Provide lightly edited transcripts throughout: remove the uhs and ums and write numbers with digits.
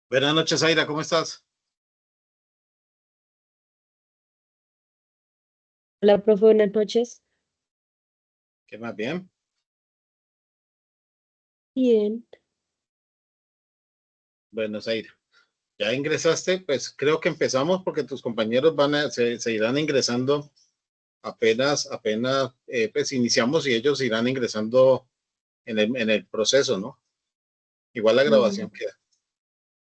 Buenas noches, Aira, ¿cómo estás? Hola, profe, buenas noches. ¿Qué más bien? Bien. Bueno, Aira, ya ingresaste, pues creo que empezamos porque tus compañeros se irán ingresando apenas, pues iniciamos y ellos irán ingresando en el proceso, ¿no? Igual la Mm, grabación queda.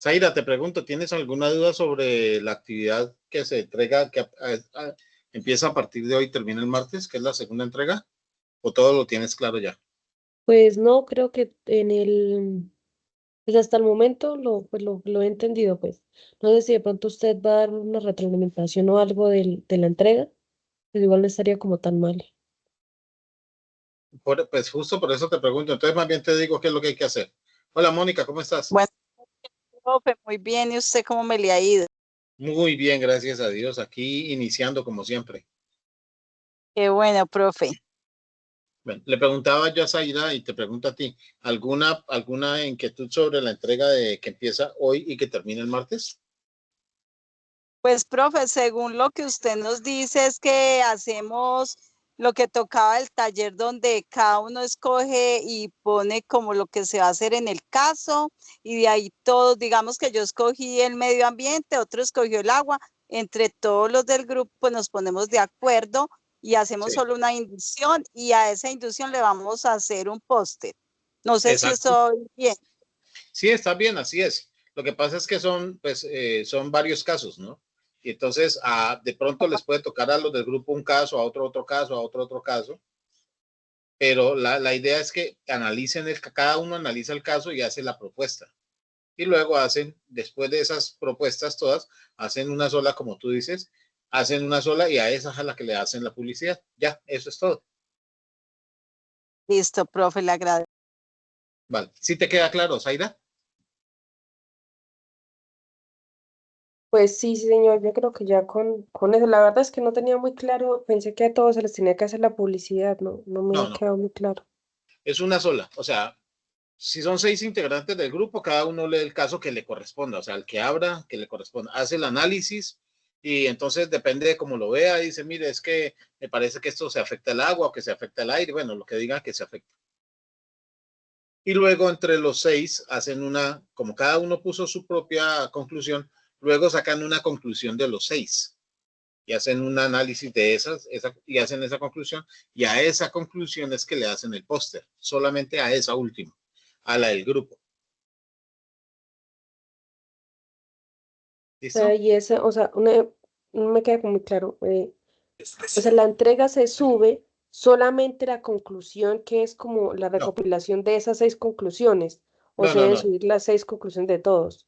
Zaira, te pregunto, ¿tienes alguna duda sobre la actividad que se entrega, empieza a partir de hoy y termina el martes, que es la segunda entrega? ¿O todo lo tienes claro ya? Pues no, creo que pues hasta el momento lo he entendido, pues. No sé si de pronto usted va a dar una retroalimentación o algo de la entrega, pues igual no estaría como tan mal. Pues justo por eso te pregunto, entonces más bien te digo qué es lo que hay que hacer. Hola, Mónica, ¿cómo estás? Bueno, profe, muy bien. ¿Y usted cómo me le ha ido? Muy bien, gracias a Dios. Aquí iniciando como siempre. Qué bueno, profe. Bueno, le preguntaba yo a Zaira y te pregunto a ti, ¿alguna inquietud sobre la entrega de que empieza hoy y que termina el martes? Pues, profe, según lo que usted nos dice es que hacemos lo que tocaba el taller donde cada uno escoge y pone como lo que se va a hacer en el caso y de ahí todos, digamos que yo escogí el medio ambiente, otro escogió el agua, entre todos los del grupo nos ponemos de acuerdo y hacemos Sí, solo una inducción y a esa inducción le vamos a hacer un póster. No sé si exacto. estoy bien. Sí, está bien, así es. Lo que pasa es que son varios casos, ¿no? Y entonces, de pronto les puede tocar a los del grupo un caso, a otro caso, a otro caso, pero la idea es que cada uno analiza el caso y hace la propuesta. Y luego después de esas propuestas todas, hacen una sola, como tú dices, hacen una sola y a esa es a la que le hacen la publicidad. Ya, eso es todo. Listo, profe, le agradezco. Vale. ¿Sí te queda claro, Zaira? Pues sí, sí, señor, yo creo que ya con eso, la verdad es que no tenía muy claro, pensé que a todos se les tenía que hacer la publicidad, no me No, había no, quedado muy claro. es una sola. O sea, si son 6 integrantes del grupo, cada uno lee el caso que le corresponda. O sea, el que abra, que le corresponda, hace el análisis y entonces depende de cómo lo vea. Dice, mire, es que me parece que esto se afecta al agua o que se afecta al aire. Bueno, lo que diga que se afecta. Y luego entre los 6 como cada uno puso su propia conclusión, luego sacan una conclusión de los 6 y hacen un análisis de y hacen esa conclusión y a esa conclusión es que le hacen el póster, solamente a esa última, a la del grupo. ¿Listo? Y esa, o sea, no me queda como muy claro. O sea, la entrega se sube solamente la conclusión, que es como la No, recopilación de esas 6 conclusiones, o no, se no, deben no, subir las 6 conclusiones de todos.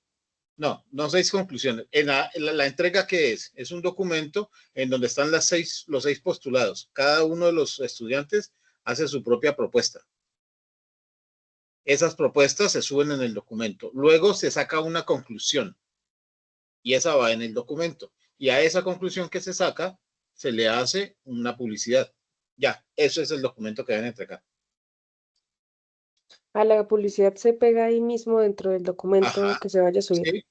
no 6 conclusiones. La entrega que es un documento en donde están los 6 postulados. Cada uno de los estudiantes hace su propia propuesta. Esas propuestas se suben en el documento. Luego se saca una conclusión y esa va en el documento. Y a esa conclusión que se saca se le hace una publicidad. Ya, eso es el documento que deben entregar. A la publicidad se pega ahí mismo dentro del documento Ajá, que se vaya a subir. sí,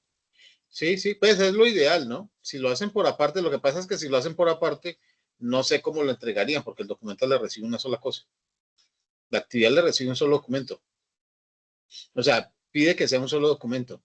sí, sí, pues es lo ideal, ¿no? Si lo hacen por aparte, lo que pasa es que si lo hacen por aparte, no sé cómo lo entregarían, porque el documento le recibe una sola cosa. La actividad le recibe un solo documento. O sea, pide que sea un solo documento.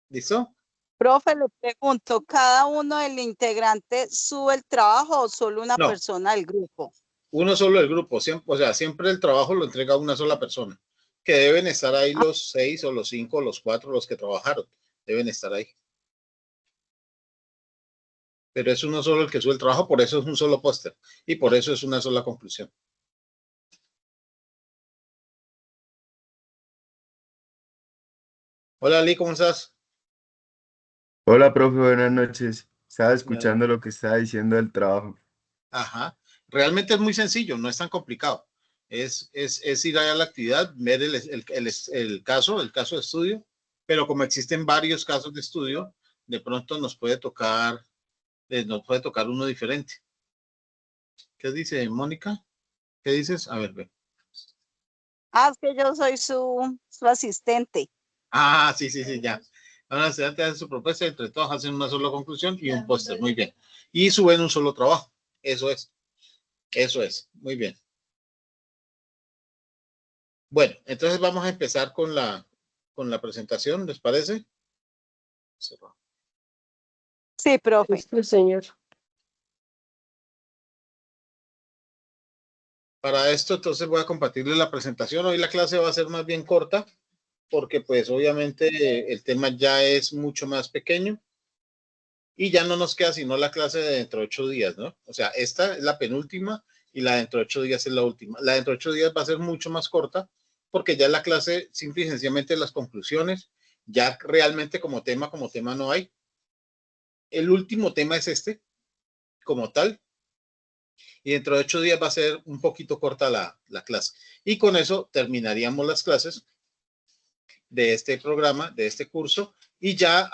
¿Listo? Profe, le pregunto, ¿cada uno del integrante sube el trabajo o solo una No, persona del grupo? uno solo del grupo, siempre, o sea, siempre el trabajo lo entrega una sola persona, que deben estar ahí Ah, los 6 o los 5 o los 4 los que trabajaron, deben estar ahí. Pero es uno solo el que sube el trabajo, por eso es un solo póster y por eso es una sola conclusión. Hola, Ali, ¿cómo estás? Hola, profe, buenas noches. Estaba Bueno, escuchando lo que estaba diciendo del trabajo. ajá, realmente es muy sencillo, no es tan complicado. Es ir allá a la actividad, ver el caso de estudio, pero como existen varios casos de estudio, de pronto nos puede tocar uno diferente. ¿Qué dice Mónica? ¿Qué dices? A ver, ve. Ah, es que yo soy su asistente. Ah, sí, sí, sí, ya. Ahora estudiante hace su propuesta, entre todos hacen una sola conclusión y un póster, muy bien. Y suben un solo trabajo. Eso es, muy bien. Bueno, entonces vamos a empezar con la presentación, ¿les parece? Cerrado. Sí, profe. Listo, señor. Para esto, entonces voy a compartirles la presentación. Hoy la clase va a ser más bien corta, porque pues obviamente el tema ya es mucho más pequeño y ya no nos queda sino la clase de dentro de 8 días, ¿no? O sea, esta es la penúltima y la de dentro de 8 días es la última. La de dentro de 8 días va a ser mucho más corta porque ya la clase, simple y sencillamente las conclusiones, ya realmente como tema no hay. El último tema es este, como tal, y dentro de 8 días va a ser un poquito corta la clase. Y con eso terminaríamos las clases de este programa, de este curso, y ya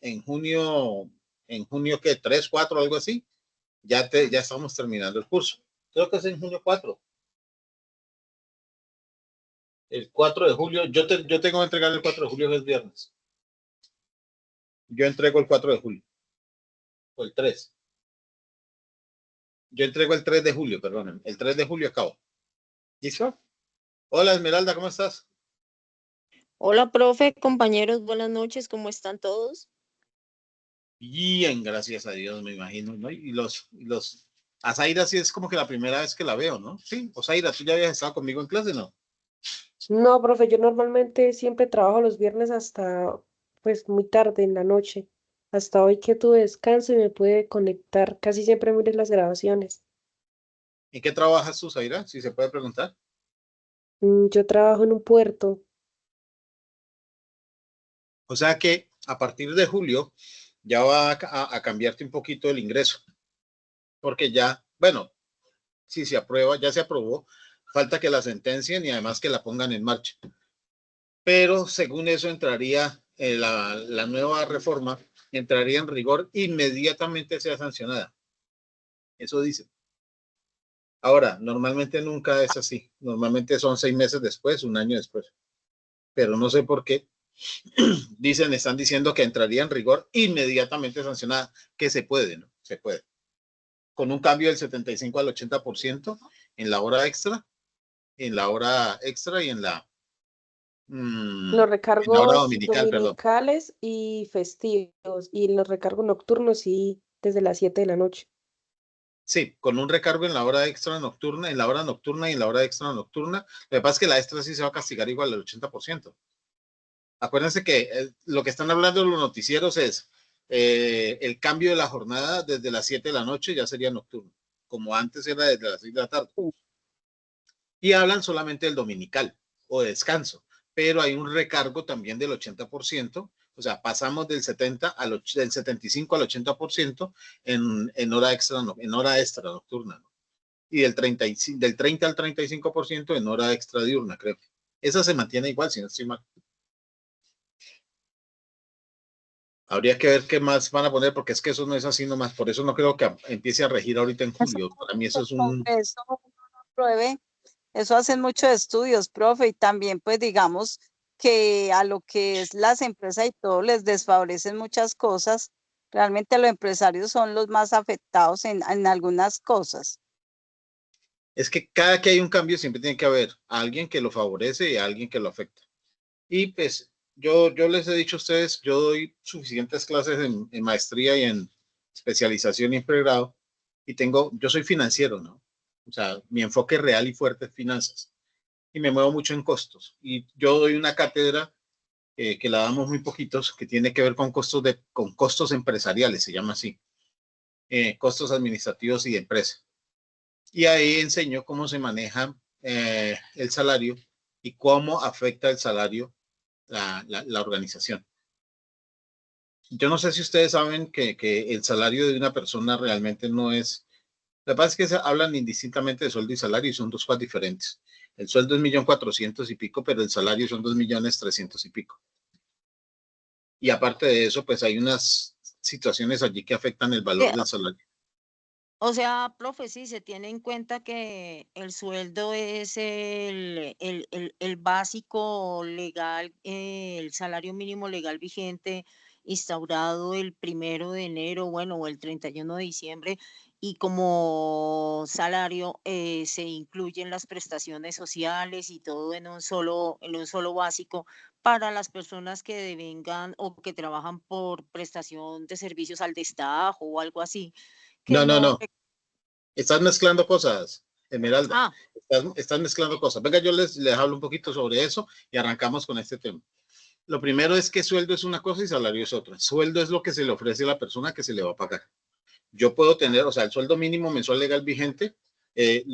en junio que 3, 4, algo así, ya estamos terminando el curso. Creo que es en junio 4. El 4 de julio, yo tengo que entregar el 4 de julio, que es viernes. Yo entrego el 4 de julio, o el 3. Yo entrego el 3 de julio, perdónenme. El 3 de julio acabo. ¿Listo? Hola Esmeralda, ¿cómo estás? Hola, profe, compañeros, buenas noches, ¿cómo están todos? Bien, gracias a Dios, me imagino, ¿no? A Zaira sí es como que la primera vez que la veo, ¿no? Sí, o Zaira, tú ya habías estado conmigo en clase, ¿no? No, profe, yo normalmente siempre trabajo los viernes hasta pues muy tarde en la noche. Hasta hoy que tuve descanso y me pude conectar. Casi siempre miro las grabaciones. ¿En qué trabajas tú, Zaira? Si se puede preguntar. Yo trabajo en un puerto. O sea que a partir de julio ya va a cambiarte un poquito el ingreso, porque ya, bueno, si se aprueba, ya se aprobó, falta que la sentencien y además que la pongan en marcha. Pero según eso entraría la nueva reforma, entraría en rigor inmediatamente sea sancionada. Eso dice. Ahora, normalmente nunca es así. Normalmente son 6 meses después, un año después. Pero no sé por qué están diciendo que entraría en rigor inmediatamente sancionada, que se puede, ¿no? Se puede. Con un cambio del 75 al 80% en la hora extra, y Los en la hora recargos dominical, perdón. dominicales y festivos. Y los recargos nocturnos, sí, desde las 7 de la noche. Sí, con un recargo en la hora extra nocturna, en la hora nocturna y en la hora extra nocturna. Lo que pasa es que la extra sí se va a castigar igual al 80%. Acuérdense que lo que están hablando los noticieros es el cambio de la jornada desde las 7 de la noche ya sería nocturno, como antes era desde las 6 de la tarde. Y hablan solamente del dominical o de descanso, pero hay un recargo también del 80%, o sea, pasamos del 75 al 80% en hora extra, en hora extra nocturna, ¿no? Y del 30 al 35% en hora extra diurna, creo. Esa se mantiene igual, si no estoy mal. Habría que ver qué más van a poner, porque es que eso no es así nomás. Por eso no creo que empiece a regir ahorita en Eso, julio. Para mí eso es con un... eso uno no pruebe. Eso hacen muchos estudios, profe, y también pues digamos que a lo que es las empresas y todo les desfavorecen muchas cosas. Realmente los empresarios son los más afectados en algunas cosas. Es que cada que hay un cambio siempre tiene que haber alguien que lo favorece y alguien que lo afecta. Y pues yo les he dicho a ustedes, yo doy suficientes clases en maestría y en especialización y en pregrado, y yo soy financiero, ¿no? O sea, mi enfoque real y fuerte es finanzas, y me muevo mucho en costos. Y yo doy una cátedra que la damos muy poquitos, que tiene que ver con con costos empresariales, se llama así, costos administrativos y de empresa. Y ahí enseño cómo se maneja el salario y cómo afecta el salario la organización. Yo no sé si ustedes saben que el salario de una persona realmente no es... La verdad es que se hablan indistintamente de sueldo y salario y son dos cosas diferentes. El sueldo es 1.400.000 y pico, pero el salario son 2.300.000 y pico. Y aparte de eso, pues hay unas situaciones allí que afectan el valor del salario. O sea, profe, sí, se tiene en cuenta que el sueldo es el básico legal, el salario mínimo legal vigente instaurado el 1 de enero, bueno, o el 31 de diciembre, y como salario se incluyen las prestaciones sociales y todo en un solo básico para las personas que devengan o que trabajan por prestación de servicios al destajo o algo así, que No, no, no. no. Estás mezclando cosas, Esmeralda. Ah, Estás mezclando cosas. Venga, yo les hablo un poquito sobre eso y arrancamos con este tema. Lo primero es que sueldo es una cosa y salario es otra. Sueldo es lo que se le ofrece a la persona que se le va a pagar. Yo puedo tener, o sea, el sueldo mínimo mensual legal vigente es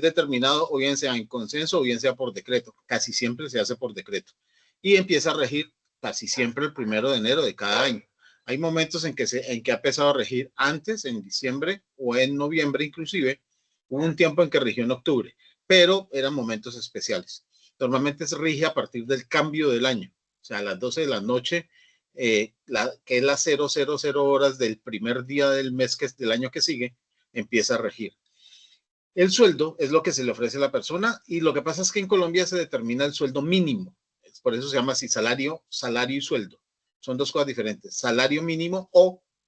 determinado o bien sea en consenso o bien sea por decreto. Casi siempre se hace por decreto. Y empieza a regir casi siempre el 1 de enero de cada año. Hay momentos en que ha empezado a regir antes, en diciembre o en noviembre inclusive. Hubo un tiempo en que rigió en octubre, pero eran momentos especiales. Normalmente se rige a partir del cambio del año, o sea, a las 12 de la noche, que es las 000 horas del primer día del mes del año que sigue, empieza a regir. El sueldo es lo que se le ofrece a la persona y lo que pasa es que en Colombia se determina el sueldo mínimo. Por eso se llama así salario y sueldo. Son dos cosas diferentes, salario mínimo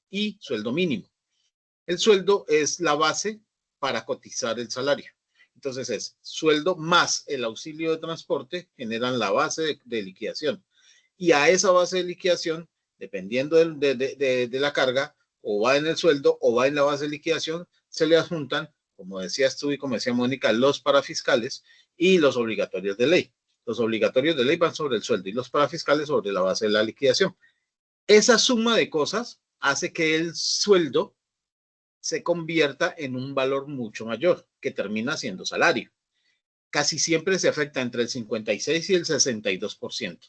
y sueldo mínimo. El sueldo es la base para cotizar el salario. Entonces es sueldo más el auxilio de transporte generan la base de liquidación. Y a esa base de liquidación, dependiendo de la carga, o va en el sueldo o va en la base de liquidación, se le adjuntan, como decías tú y como decía Mónica, los parafiscales y los obligatorios de ley. Los obligatorios de ley van sobre el sueldo y los parafiscales sobre la base de la liquidación. Esa suma de cosas hace que el sueldo se convierta en un valor mucho mayor, que termina siendo salario. Casi siempre se afecta entre el 56 y el 62%.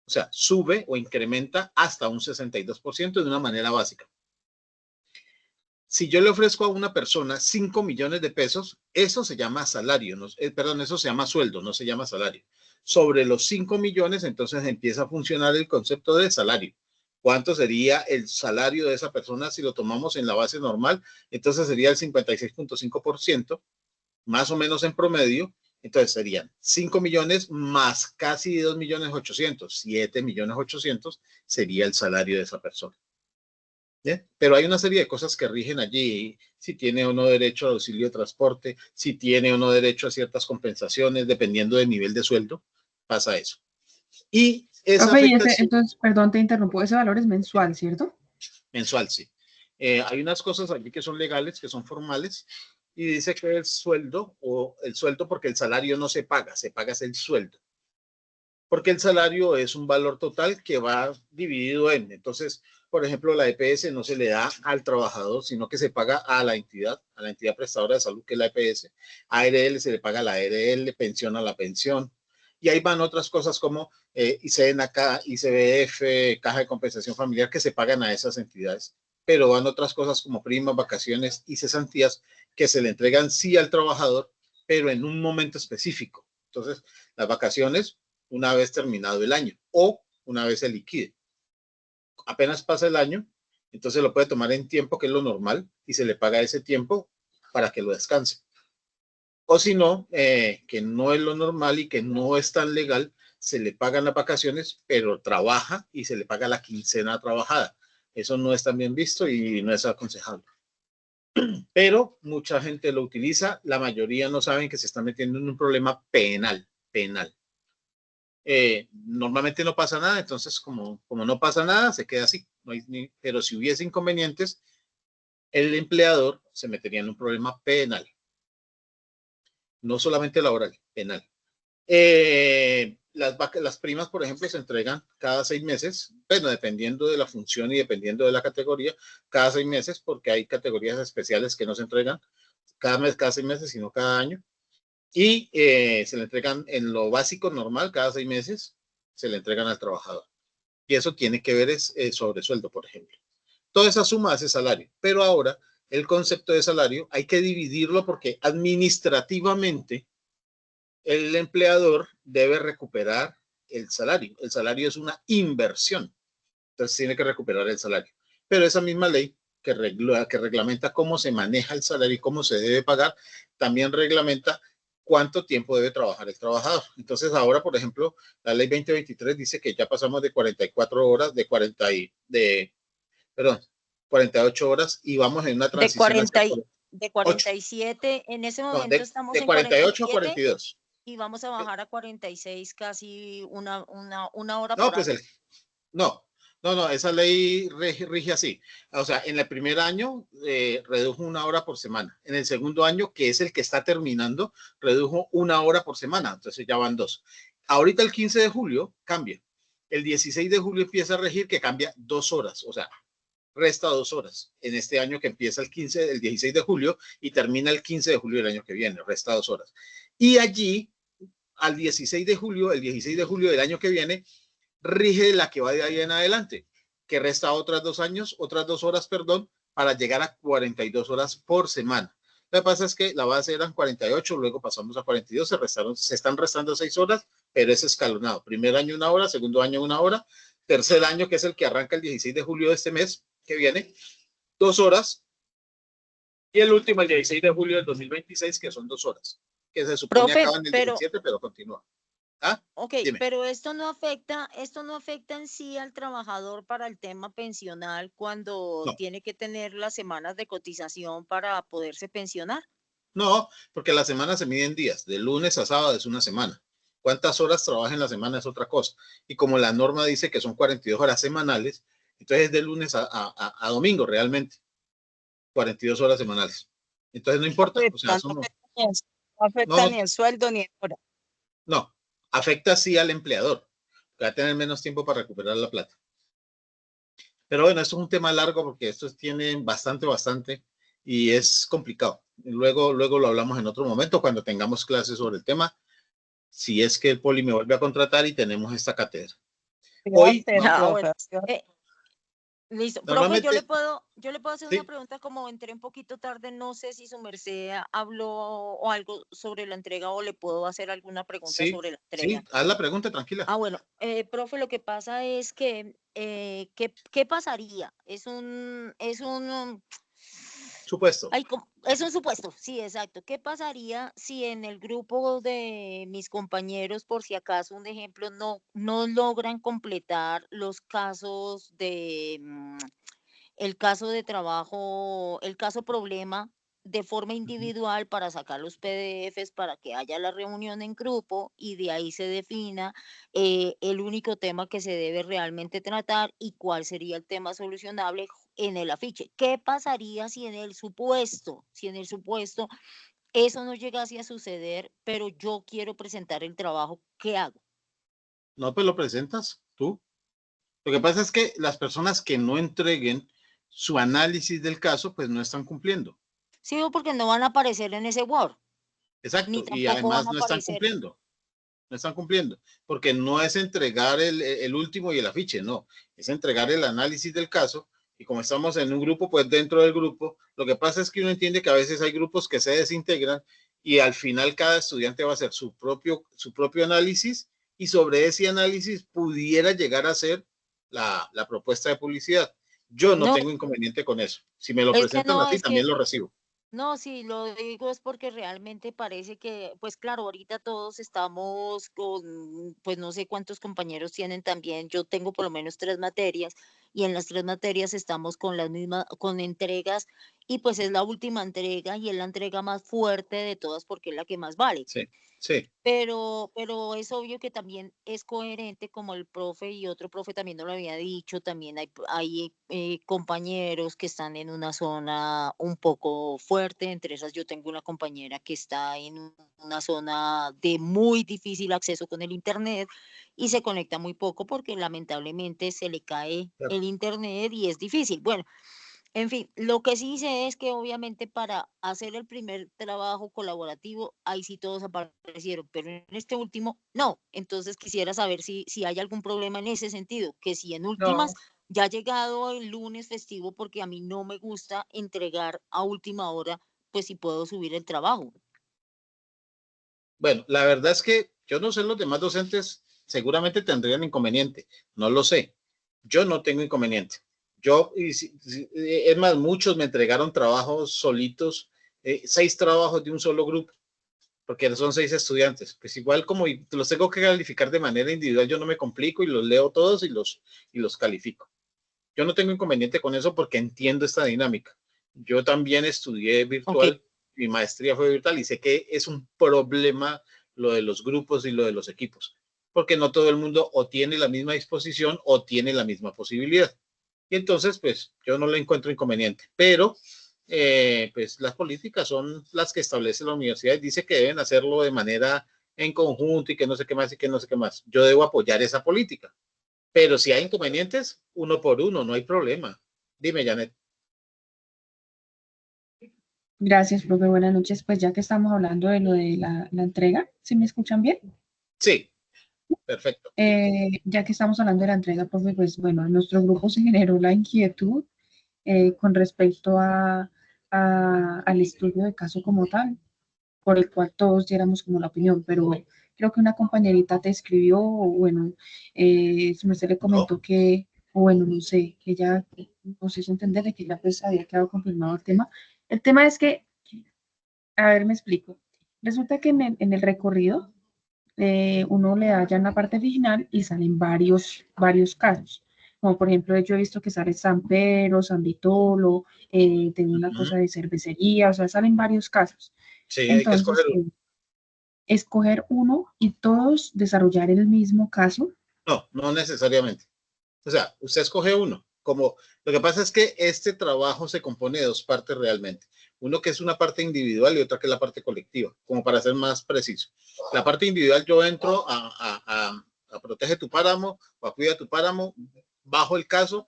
O sea, sube o incrementa hasta un 62% de una manera básica. Si yo le ofrezco a una persona 5 millones de pesos, eso se llama salario, perdón, eso se llama sueldo, no se llama salario. Sobre los 5 millones, entonces empieza a funcionar el concepto de salario. ¿Cuánto sería el salario de esa persona si lo tomamos en la base normal? Entonces sería el 56.5%, más o menos en promedio. Entonces serían 5 millones más casi 2.800.000, 7.800.000 sería el salario de esa persona. ¿Bien? Pero hay una serie de cosas que rigen allí, si tiene o no derecho al auxilio de transporte, si tiene o no derecho a ciertas compensaciones, dependiendo del nivel de sueldo, pasa eso. Y esa Profe, y afectación entonces, perdón, te interrumpo, ese valor es mensual, ¿cierto? mensual, sí. Hay unas cosas aquí que son legales, que son formales, y dice que el sueldo, porque el salario no se paga es el sueldo. Porque el salario es un valor total que va dividido entonces, por ejemplo, la EPS no se le da al trabajador, sino que se paga a la entidad prestadora de salud, que es la EPS. A ARL se le paga a la ARL, pensión a la pensión. Y ahí van otras cosas como ICNK, ICBF, Caja de Compensación Familiar, que se pagan a esas entidades. Pero van otras cosas como primas, vacaciones y cesantías que se le entregan sí al trabajador, pero en un momento específico. Entonces, las vacaciones una vez terminado el año o una vez se liquide. Apenas pasa el año, entonces lo puede tomar en tiempo, que es lo normal, y se le paga ese tiempo para que lo descanse. O si no, que no es lo normal y que no es tan legal, se le pagan las vacaciones, pero trabaja y se le paga la quincena trabajada. Eso no es tan bien visto y no es aconsejable. Pero mucha gente lo utiliza, la mayoría no saben que se están metiendo en un problema penal. Normalmente no pasa nada, entonces como no pasa nada, se queda así. No hay pero si hubiese inconvenientes, el empleador se metería en un problema penal, no solamente laboral, penal. Las primas, por ejemplo, se entregan cada 6 meses, bueno, dependiendo de la función y dependiendo de la categoría, cada 6 meses, porque hay categorías especiales que no se entregan cada mes, cada 6 meses, sino cada año. Y se le entregan en lo básico normal, cada 6 meses, se le entregan al trabajador. Y eso tiene que ver sobre sueldo, por ejemplo. Toda esa suma hace salario, pero ahora el concepto de salario hay que dividirlo porque administrativamente el empleador debe recuperar el salario. El salario es una inversión, entonces tiene que recuperar el salario. Pero esa misma ley que reglamenta cómo se maneja el salario y cómo se debe pagar, también reglamenta cuánto tiempo debe trabajar el trabajador. Entonces ahora, por ejemplo, la ley 2023 dice que ya pasamos de 44 horas, perdón, 48 horas y vamos en una De transición hacia 47, en ese no, momento estamos de en 48 a 47 42. y vamos a bajar a 46, casi una hora No, por pues año. no, esa ley rige así. O sea, en el primer año redujo 1 hora por semana. En el segundo año, que es el que está terminando, redujo 1 hora por semana. Entonces ya van 2. Ahorita el 15 de julio cambia. El 16 de julio empieza a regir que cambia 2 horas. O sea, resta 2 horas en este año que empieza el 16 de julio y termina el 15 de julio del año que viene. Resta 2 horas. Y allí, al 16 de julio, el 16 de julio del año que viene, rige la que va de ahí en adelante, que resta otras 2 horas, perdón, para llegar a 42 horas por semana. Lo que pasa es que la base eran 48, luego pasamos a 42, se están restando 6 horas, pero es escalonado. Primer año 1 hora, segundo año 1 hora, tercer año, que es el que arranca el 16 de julio de este mes que viene, 2 horas, y el último el 16 de julio del 2026, que son 2 horas, que se supone Profe, acaban el 17, pero continúa. ¿Ah? ok, Dime. pero esto no afecta en sí al trabajador para el tema pensional cuando No. tiene que tener las semanas de cotización para poderse pensionar. No, porque la semana se mide en días. De lunes a sábado es una semana. ¿Cuántas horas trabaja en la semana es otra cosa? Y como la norma dice que son 42 horas semanales, entonces es de lunes a domingo realmente. 42 horas semanales. Entonces no importa. O sea, eso No afecta no, ni el sueldo ni el hora. no. Afecta sí al empleador, que va a tener menos tiempo para recuperar la plata. Pero bueno, esto es un tema largo porque esto tiene bastante y es complicado. Luego lo hablamos en otro momento cuando tengamos clases sobre el tema, si es que el Poli me vuelve a contratar y tenemos esta cátedra. Hoy, Bueno. Listo. Profe, yo le puedo hacer una sí, pregunta, como entré un poquito tarde, no sé si su merced habló o algo sobre la entrega o le puedo hacer alguna pregunta sí, sobre la entrega. haz la pregunta, tranquila. Bueno, profe, lo que pasa es que, ¿qué pasaría? Es un, Supuesto. es un supuesto, sí, exacto. ¿Qué pasaría si en el grupo de mis compañeros, por si acaso, un ejemplo, no logran completar los casos de, el caso de trabajo, el caso problema de forma individual para sacar los PDFs para que haya la reunión en grupo y de ahí se defina el único tema que se debe realmente tratar y cuál sería el tema solucionable en el afiche? ¿Qué pasaría si en el supuesto eso no llegase a suceder, pero yo quiero presentar el trabajo? ¿Qué hago? No, pues lo presentas tú. Lo que pasa es que las personas que no entreguen su análisis del caso, pues no están cumpliendo. Sí, porque no van a aparecer en ese Word, ni Exacto. Y tampoco van además a no están aparecer. cumpliendo. No están cumpliendo, porque no es entregar el último y el afiche, no, es entregar el análisis del caso. Y como estamos en un grupo, pues dentro del grupo, lo que pasa es que uno entiende que a veces hay grupos que se desintegran y al final cada estudiante va a hacer su propio análisis y sobre ese análisis pudiera llegar a ser la propuesta de publicidad. Yo no No, tengo inconveniente con eso. Si me lo es que presentan no, así, es que también lo recibo. no, sí, lo digo es porque realmente parece que, pues claro, ahorita todos estamos con, pues no sé cuántos compañeros tienen también, yo tengo por lo menos 3 materias y en las 3 materias estamos con las mismas, con entregas y pues es la última entrega y es la entrega más fuerte de todas porque es la que más vale. Sí, sí. Pero es obvio que también es coherente, como el profe y otro profe también nos lo había dicho, también hay compañeros que están en una zona un poco fuerte, entre esas yo tengo una compañera que está en una zona de muy difícil acceso con el internet y se conecta muy poco porque lamentablemente se le cae Claro. el internet y es difícil. Bueno, en fin, lo que sí sé es que obviamente para hacer el primer trabajo colaborativo, ahí sí todos aparecieron, pero en este último no. Entonces quisiera saber si hay algún problema en ese sentido, que si en últimas No, ya ha llegado el lunes festivo, porque a mí no me gusta entregar a última hora, pues si puedo subir el trabajo. Bueno, la verdad es que yo no sé, los demás docentes seguramente tendrían inconveniente, no lo sé. Yo no tengo inconveniente. Es más, muchos me entregaron trabajos solitos, 6 trabajos de un solo grupo, porque son 6 estudiantes. Pues igual como los tengo que calificar de manera individual, yo no me complico y los leo todos y los califico. Yo no tengo inconveniente con eso porque entiendo esta dinámica. Yo también estudié virtual, Ok. mi maestría fue virtual y sé que es un problema lo de los grupos y lo de los equipos, porque no todo el mundo o tiene la misma disposición o tiene la misma posibilidad. Y entonces, pues yo no le encuentro inconveniente, pero pues las políticas son las que establece la universidad y dice que deben hacerlo de manera en conjunto y que no sé qué más y que no sé qué más. Yo debo apoyar esa política. Pero si hay inconvenientes, uno por uno, no hay problema. Dime, Janet. Gracias, profe. Buenas noches. Pues ya que estamos hablando de lo de la entrega, ¿sí me escuchan bien? Sí, perfecto. Ya que estamos hablando de la entrega, profe, pues bueno, en nuestro grupo se generó la inquietud con respecto al estudio de caso como tal, por el cual todos diéramos como la opinión, pero creo que una compañerita te escribió, o bueno, su merced le No, comentó que, o bueno, no sé, que ella nos hizo entender de que ya pues había quedado confirmado el tema. El tema es que, a ver, me explico. Resulta que en el recorrido uno le da ya en la parte final y salen varios casos. Como por ejemplo, yo he visto que sale San Pedro, San Vitolo, de una cosa de cervecería, o sea, salen varios casos. sí, hay que escoger Entonces, uno. escoger uno y todos desarrollar el mismo caso. No, no necesariamente. O sea, usted escoge uno. Como lo que pasa es que este trabajo se compone de 2 partes realmente. Uno que es una parte individual y otra que es la parte colectiva, como para ser más preciso. La parte individual yo entro a protege tu páramo o a cuida tu páramo, bajo el caso,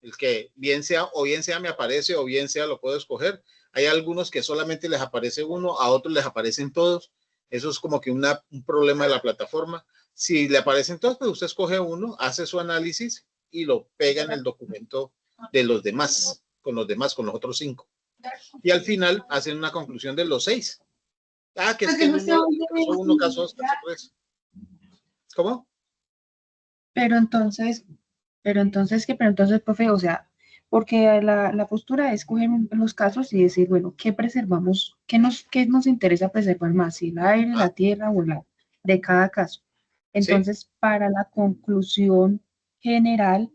el que bien sea me aparece o bien sea lo puedo escoger. Hay algunos que solamente les aparece uno, a otros les aparecen todos. Eso es como que un problema de la plataforma. Si le aparecen todos, pues usted escoge uno, hace su análisis y lo pega en el documento de los demás, con los otros 5. Y al final hacen una conclusión de los 6. Ah, que es que caso 1, caso 2, caso 3. ¿Cómo? Pero entonces, pero entonces, profe, o sea, porque la postura es coger los casos y decir, bueno, ¿qué preservamos? ¿Qué nos interesa preservar más? Si el aire, Ah, la tierra o el agua, de cada caso. sí, Entonces, para la conclusión general,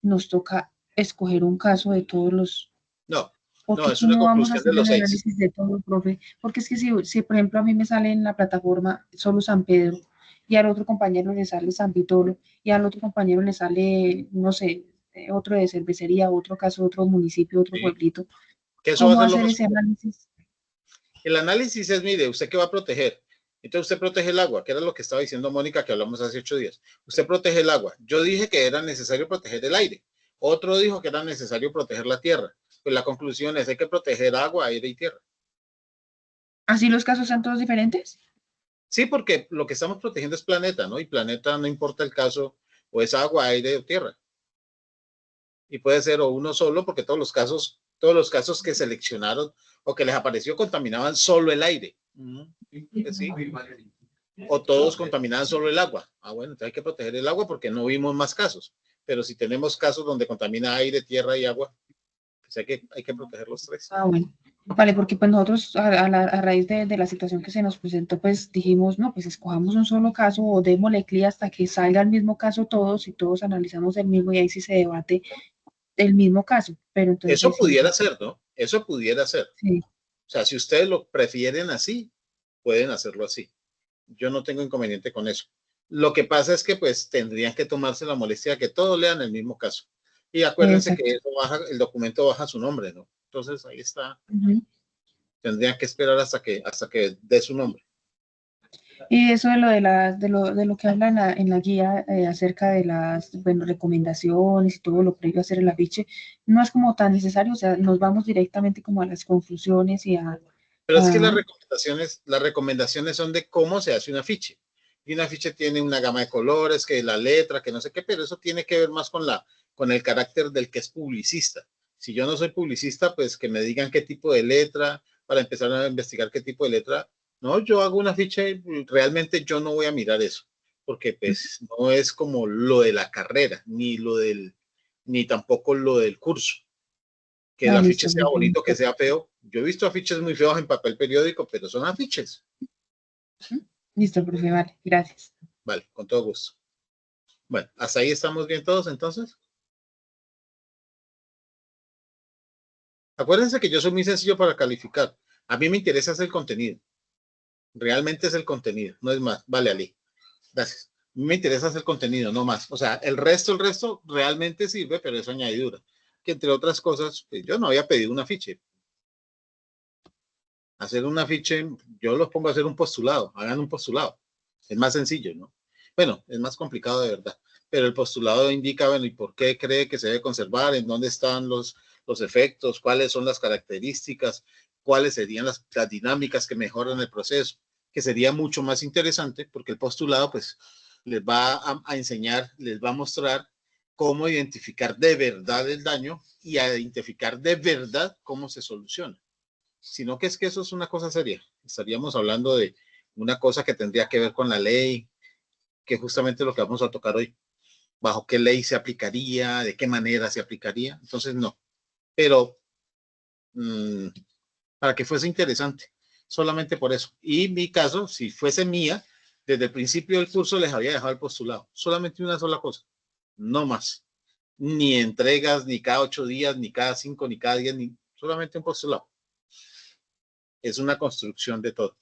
nos toca escoger un caso de todos los, no, no, porque es una ¿cómo vamos a conclusión hacer de el los 6. análisis de todo, profe? Porque es que si, por ejemplo, a mí me sale en la plataforma solo San Pedro y al otro compañero le sale San Vitolo y al otro compañero le sale, no sé, otro de cervecería, otro caso, otro municipio, otro Sí. pueblito, Que eso va a ¿cómo ser lo hacer más ese común. análisis? El análisis es, mire, ¿usted qué va a proteger? Entonces usted protege el agua, que era lo que estaba diciendo Mónica, que hablamos hace 8 días. Usted protege el agua. Yo dije que era necesario proteger el aire. Otro dijo que era necesario proteger la tierra. Pues la conclusión es, hay que proteger agua, aire y tierra. ¿Así los casos son todos diferentes? Sí, porque lo que estamos protegiendo es planeta, ¿no? Y planeta no importa el caso, o es agua, aire o tierra. Y puede ser o uno solo, porque todos los casos que seleccionaron o que les apareció contaminaban solo el aire. Pues sí. O todos contaminaban solo el agua. Ah, bueno, entonces hay que proteger el agua porque no vimos más casos. Pero si tenemos casos donde contamina aire, tierra y agua, pues hay que proteger los 3. Ah, bueno. Vale, porque pues nosotros a raíz de la situación que se nos presentó, pues dijimos, no, pues escojamos un solo caso o démosle clic hasta que salga el mismo caso todos y todos analizamos el mismo y ahí sí se debate el mismo caso. Pero Eso entonces sí, pudiera ser, ¿no? Eso pudiera ser. sí. O sea, si ustedes lo prefieren así, pueden hacerlo así. Yo no tengo inconveniente con eso. Lo que pasa es que pues tendrían que tomarse la molestia de que todos lean el mismo caso. Y acuérdense que Exacto. eso baja, el documento baja su nombre, ¿no? Entonces ahí está. Ujú. Tendrían que esperar hasta que dé su nombre. Y eso de lo que habla en la guía acerca de las, bueno, recomendaciones y todo lo previo a hacer el afiche, no es como tan necesario, o sea, nos vamos directamente como a las conclusiones y Pero es que a- las recomendaciones son de cómo se hace un afiche. Y un afiche tiene una gama de colores, que la letra, que no sé qué, pero eso tiene que ver más con el carácter del que es publicista. Si yo no soy publicista, pues que me digan qué tipo de letra, para empezar a investigar qué tipo de letra. No, yo hago un afiche, realmente yo no voy a mirar eso, porque pues no es como lo de la carrera, ni tampoco lo del curso. Que el Ah, afiche listo, sea profe. bonito, que sea feo. Yo he visto afiches muy feos en papel periódico, pero son afiches. Listo, profe, vale, gracias. Vale, con todo gusto. Bueno, hasta ahí estamos bien todos, entonces. Acuérdense que yo soy muy sencillo para calificar. A mí me interesa es el contenido. Realmente es el contenido, no es más. Vale, Ali. Gracias. A mí me interesa es el contenido, no más. O sea, el resto realmente sirve, pero es añadidura. Que entre otras cosas, pues yo no había pedido un afiche. Hacer un afiche, yo los pongo a hacer un postulado. Hagan un postulado. Es más sencillo, ¿no? Bueno, es más complicado de verdad. Pero el postulado indica, bueno, ¿y por qué cree que se debe conservar? ¿En dónde están los efectos? ¿Cuáles son las características? ¿Cuáles serían las dinámicas que mejoran el proceso? Que sería mucho más interesante porque el postulado, pues, les va a enseñar, les va a mostrar cómo identificar de verdad el daño y a identificar de verdad cómo se soluciona. Sino que es que eso es una cosa seria. Estaríamos hablando de una cosa que tendría que ver con la ley, que justamente lo que vamos a tocar hoy. Bajo qué ley se aplicaría, de qué manera se aplicaría. Entonces, no. Pero para que fuese interesante, solamente por eso. Y en mi caso, si fuese mía, desde el principio del curso les había dejado el postulado. Solamente una sola cosa, no más. Ni entregas, ni cada 8 días, ni cada 5, ni cada 10, ni solamente un postulado. Es una construcción de todo.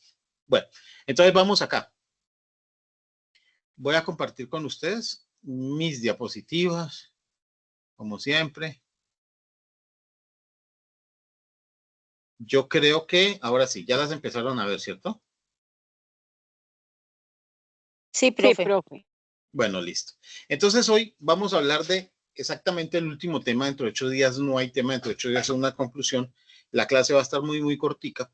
Bueno, entonces vamos acá. Voy a compartir con ustedes mis diapositivas, como siempre. Yo creo que ahora sí, ya las empezaron a ver, ¿cierto? Sí, Sí, profe. profe. Bueno, listo. Entonces hoy vamos a hablar de exactamente el último tema. Dentro de 8 días no hay tema, dentro de 8 días es una conclusión. La clase va a estar muy, muy cortica.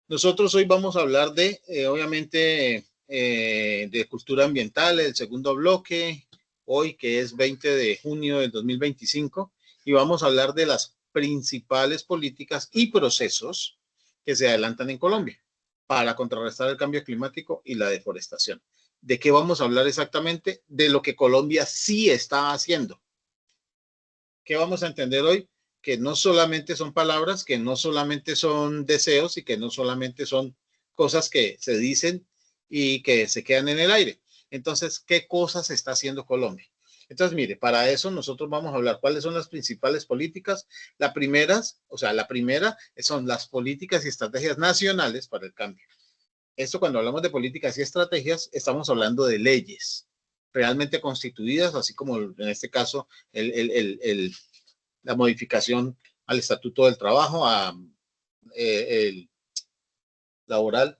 Nosotros hoy vamos a hablar de, obviamente, de cultura ambiental, el segundo bloque, hoy que es 20 de junio del 2025, y vamos a hablar de las principales políticas y procesos que se adelantan en Colombia para contrarrestar el cambio climático y la deforestación. ¿De qué vamos a hablar exactamente? De lo que Colombia sí está haciendo. ¿Qué vamos a entender hoy? Que no solamente son palabras, que no solamente son deseos y que no solamente son cosas que se dicen y que se quedan en el aire. Entonces, ¿qué cosas está haciendo Colombia? Entonces, mire, para eso nosotros vamos a hablar cuáles son las principales políticas. La primera son las políticas y estrategias nacionales para el cambio. Esto cuando hablamos de políticas y estrategias, estamos hablando de leyes realmente constituidas, así como en este caso la modificación al Estatuto del Trabajo, el laboral,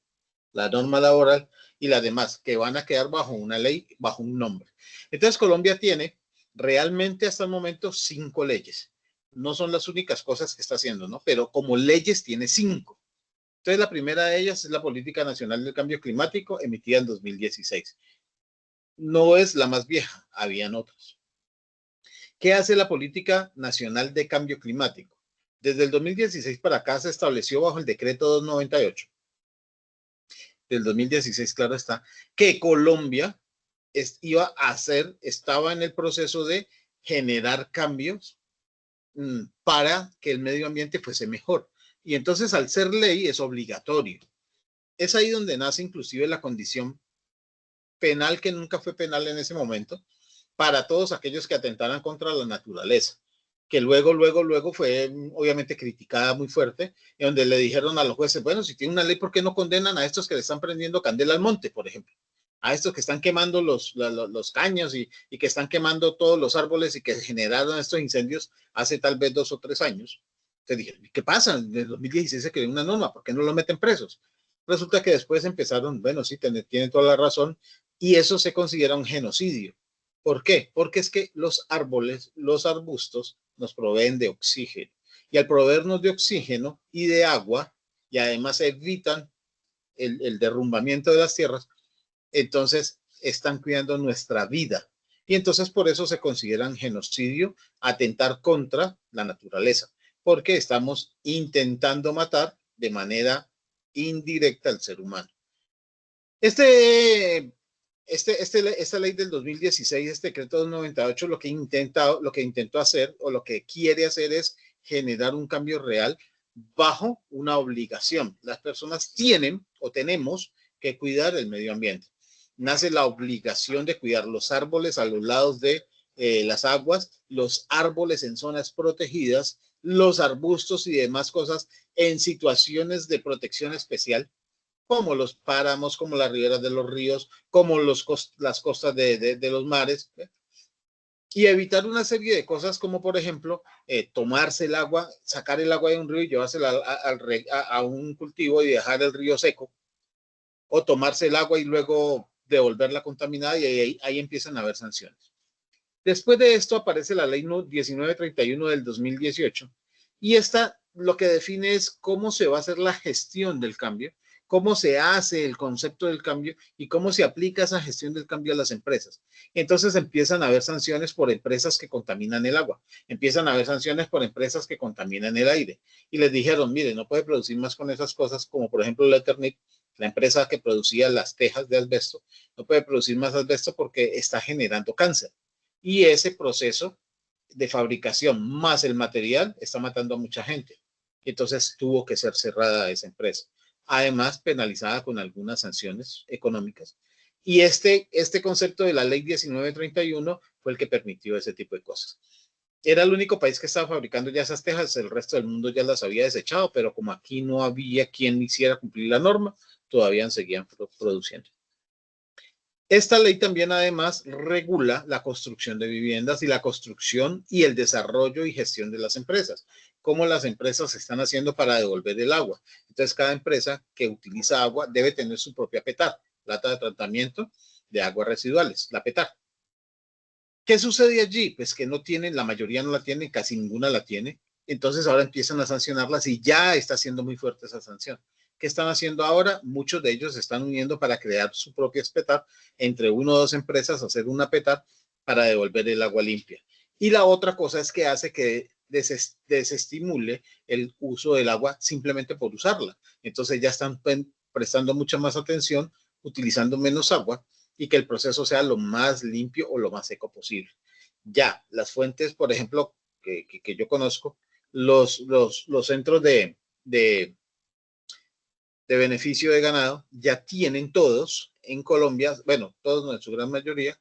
la norma laboral y las demás, que van a quedar bajo una ley, bajo un nombre. Entonces, Colombia tiene realmente hasta el momento 5 leyes. No son las únicas cosas que está haciendo, ¿no? Pero como leyes tiene 5. Entonces, la primera de ellas es la Política Nacional del Cambio Climático, emitida en 2016. No es la más vieja, habían otras. ¿Qué hace la Política Nacional de Cambio Climático? Desde el 2016 para acá se estableció bajo el decreto 298 del 2016, claro está, que Colombia estaba en el proceso de generar cambios para que el medio ambiente fuese mejor. Y entonces, al ser ley, es obligatorio. Es ahí donde nace inclusive la condición penal, que nunca fue penal en ese momento, para todos aquellos que atentaran contra la naturaleza, que luego fue obviamente criticada muy fuerte, y donde le dijeron a los jueces, bueno, si tiene una ley, ¿por qué no condenan a estos que le están prendiendo candela al monte, por ejemplo? A estos que están quemando los caños y que están quemando todos los árboles y que generaron estos incendios hace tal vez 2 o 3 años. Entonces dije, ¿qué pasa? En el 2016 se creó una norma, ¿por qué no lo meten presos? Resulta que después empezaron, bueno, sí, tienen toda la razón, y eso se considera un genocidio. ¿Por qué? Porque es que los árboles, los arbustos, nos proveen de oxígeno. Y al proveernos de oxígeno y de agua, y además evitan el derrumbamiento de las tierras, entonces están cuidando nuestra vida. Y entonces por eso se consideran genocidio, atentar contra la naturaleza, porque estamos intentando matar de manera indirecta al ser humano. Este esta ley del 2016, este decreto 298, lo que intentó hacer o lo que quiere hacer es generar un cambio real bajo una obligación. Las personas tienen o tenemos que cuidar el medio ambiente. Nace la obligación de cuidar los árboles a los lados de las aguas, los árboles en zonas protegidas, los arbustos y demás cosas en situaciones de protección especial, como los páramos, como las riberas de los ríos, como las costas de los mares, y evitar una serie de cosas como, por ejemplo, tomarse el agua, sacar el agua de un río y llevársela a un cultivo y dejar el río seco, o tomarse el agua y luego devolverla contaminada, y ahí empiezan a haber sanciones. Después de esto aparece la ley 1931 del 2018, y esta lo que define es cómo se va a hacer la gestión del cambio, cómo se hace el concepto del cambio y cómo se aplica esa gestión del cambio a las empresas. Entonces empiezan a haber sanciones por empresas que contaminan el agua, empiezan a haber sanciones por empresas que contaminan el aire. Y les dijeron, mire, no puede producir más con esas cosas, como por ejemplo la Eternit, la empresa que producía las tejas de asbesto, no puede producir más asbesto porque está generando cáncer. Y ese proceso de fabricación más el material está matando a mucha gente. Entonces tuvo que ser cerrada esa empresa, además penalizada con algunas sanciones económicas. Y este concepto de la ley 1931 fue el que permitió ese tipo de cosas. Era el único país que estaba fabricando ya esas tejas, el resto del mundo ya las había desechado, pero como aquí no había quien hiciera cumplir la norma, todavía seguían produciendo. Esta ley también además regula la construcción de viviendas y la construcción y el desarrollo y gestión de las empresas, cómo las empresas están haciendo para devolver el agua. Entonces, cada empresa que utiliza agua debe tener su propia PETAR, plata de tratamiento de aguas residuales, la PETAR. ¿Qué sucede allí? Pues que no tienen, la mayoría no la tienen, casi ninguna la tiene. Entonces ahora empiezan a sancionarlas y ya está siendo muy fuerte esa sanción. ¿Qué están haciendo ahora? Muchos de ellos se están uniendo para crear su propia PETAR, entre 1 o 2 empresas, hacer una PETAR para devolver el agua limpia. Y la otra cosa es que hace que desestimule el uso del agua simplemente por usarla. Entonces ya están prestando mucha más atención, utilizando menos agua, y que el proceso sea lo más limpio o lo más seco posible. Ya, las fuentes, por ejemplo, que yo conozco, los centros de beneficio de ganado ya tienen todos en Colombia, bueno, todos en su gran mayoría,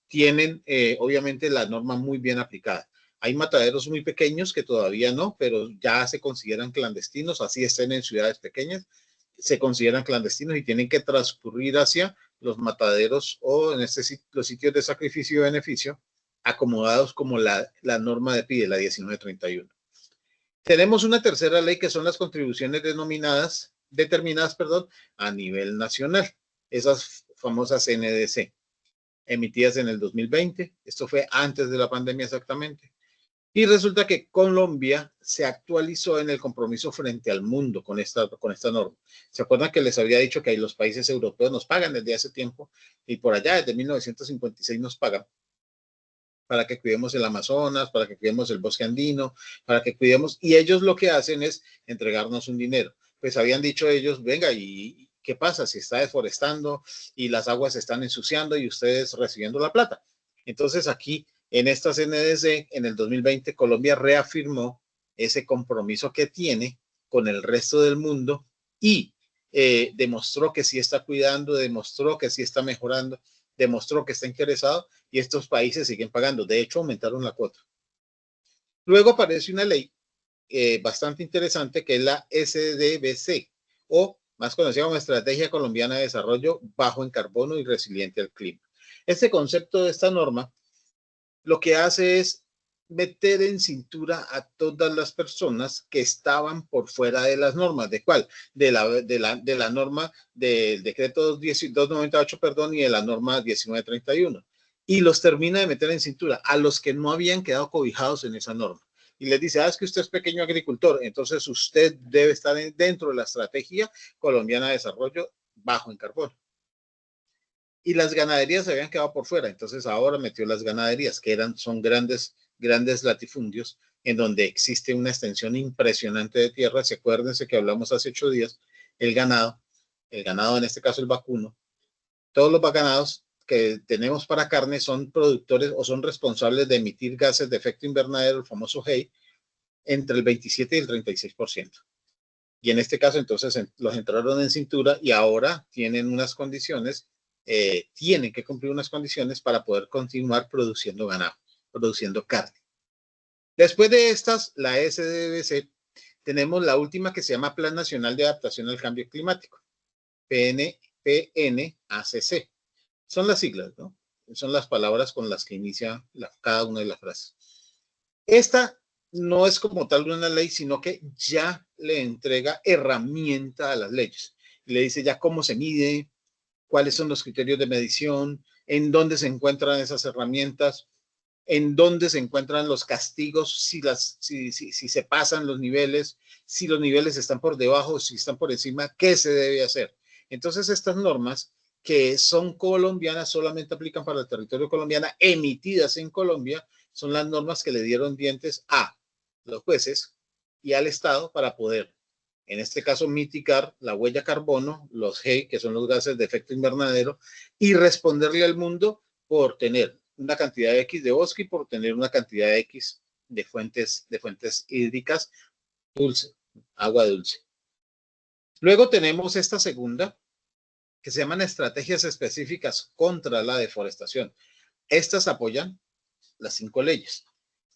tienen obviamente la norma muy bien aplicada. Hay mataderos muy pequeños que todavía no, pero ya se consideran clandestinos, así estén en ciudades pequeñas, se consideran clandestinos y tienen que transcurrir hacia los mataderos o en los sitios de sacrificio y beneficio acomodados como la norma de pide, la 1931. Tenemos una tercera ley que son las contribuciones determinadas a nivel nacional, esas famosas NDC, emitidas en el 2020. Esto fue antes de la pandemia exactamente. Y resulta que Colombia se actualizó en el compromiso frente al mundo con esta norma. ¿Se acuerdan que les había dicho que los países europeos nos pagan desde hace tiempo y por allá desde 1956 nos pagan para que cuidemos el Amazonas, para que cuidemos el bosque andino, para que cuidemos, y ellos lo que hacen es entregarnos un dinero? Pues habían dicho ellos, venga, ¿y qué pasa si está deforestando y las aguas se están ensuciando y ustedes recibiendo la plata? Entonces aquí en estas NDC, en el 2020, Colombia reafirmó ese compromiso que tiene con el resto del mundo y demostró que sí está cuidando, demostró que sí está mejorando, demostró que está interesado y estos países siguen pagando. De hecho, aumentaron la cuota. Luego aparece una ley bastante interesante que es la SDBC, o más conocida como Estrategia Colombiana de Desarrollo Bajo en Carbono y Resiliente al Clima. Este concepto de esta norma lo que hace es meter en cintura a todas las personas que estaban por fuera de las normas. ¿De cuál? De la norma del decreto 298, y de la norma 1931. Y los termina de meter en cintura a los que no habían quedado cobijados en esa norma. Y les dice, es que usted es pequeño agricultor, entonces usted debe estar dentro de la Estrategia Colombiana de Desarrollo Bajo en Carbono. Y las ganaderías se habían quedado por fuera, entonces ahora metió las ganaderías, que son grandes latifundios en donde existe una extensión impresionante de tierra. Si acuérdense que hablamos hace 8 días, el ganado en este caso el vacuno, todos los ganados que tenemos para carne son productores o son responsables de emitir gases de efecto invernadero, el famoso GEI, entre el 27 y el 36%. Y en este caso, entonces, los entraron en cintura y ahora tienen unas condiciones, tienen que cumplir unas condiciones para poder continuar produciendo ganado, produciendo carne. Después de estas, la SDBC, tenemos la última que se llama Plan Nacional de Adaptación al Cambio Climático, PNACC. Son las siglas, ¿no? Son las palabras con las que inicia cada una de las frases. Esta no es como tal una ley, sino que ya le entrega herramienta a las leyes. Le dice ya cómo se mide, cuáles son los criterios de medición, en dónde se encuentran esas herramientas, en dónde se encuentran los castigos, si se pasan los niveles, si los niveles están por debajo, si están por encima, qué se debe hacer. Entonces, estas normas que son colombianas, solamente aplican para el territorio colombiano, emitidas en Colombia, son las normas que le dieron dientes a los jueces y al Estado para poder, en este caso, mitigar la huella carbono, los GEI, que son los gases de efecto invernadero, y responderle al mundo por tener una cantidad X de bosque y por tener una cantidad X de fuentes hídricas dulce, agua dulce. Luego tenemos esta segunda, que se llaman estrategias específicas contra la deforestación. Estas apoyan las 5 leyes.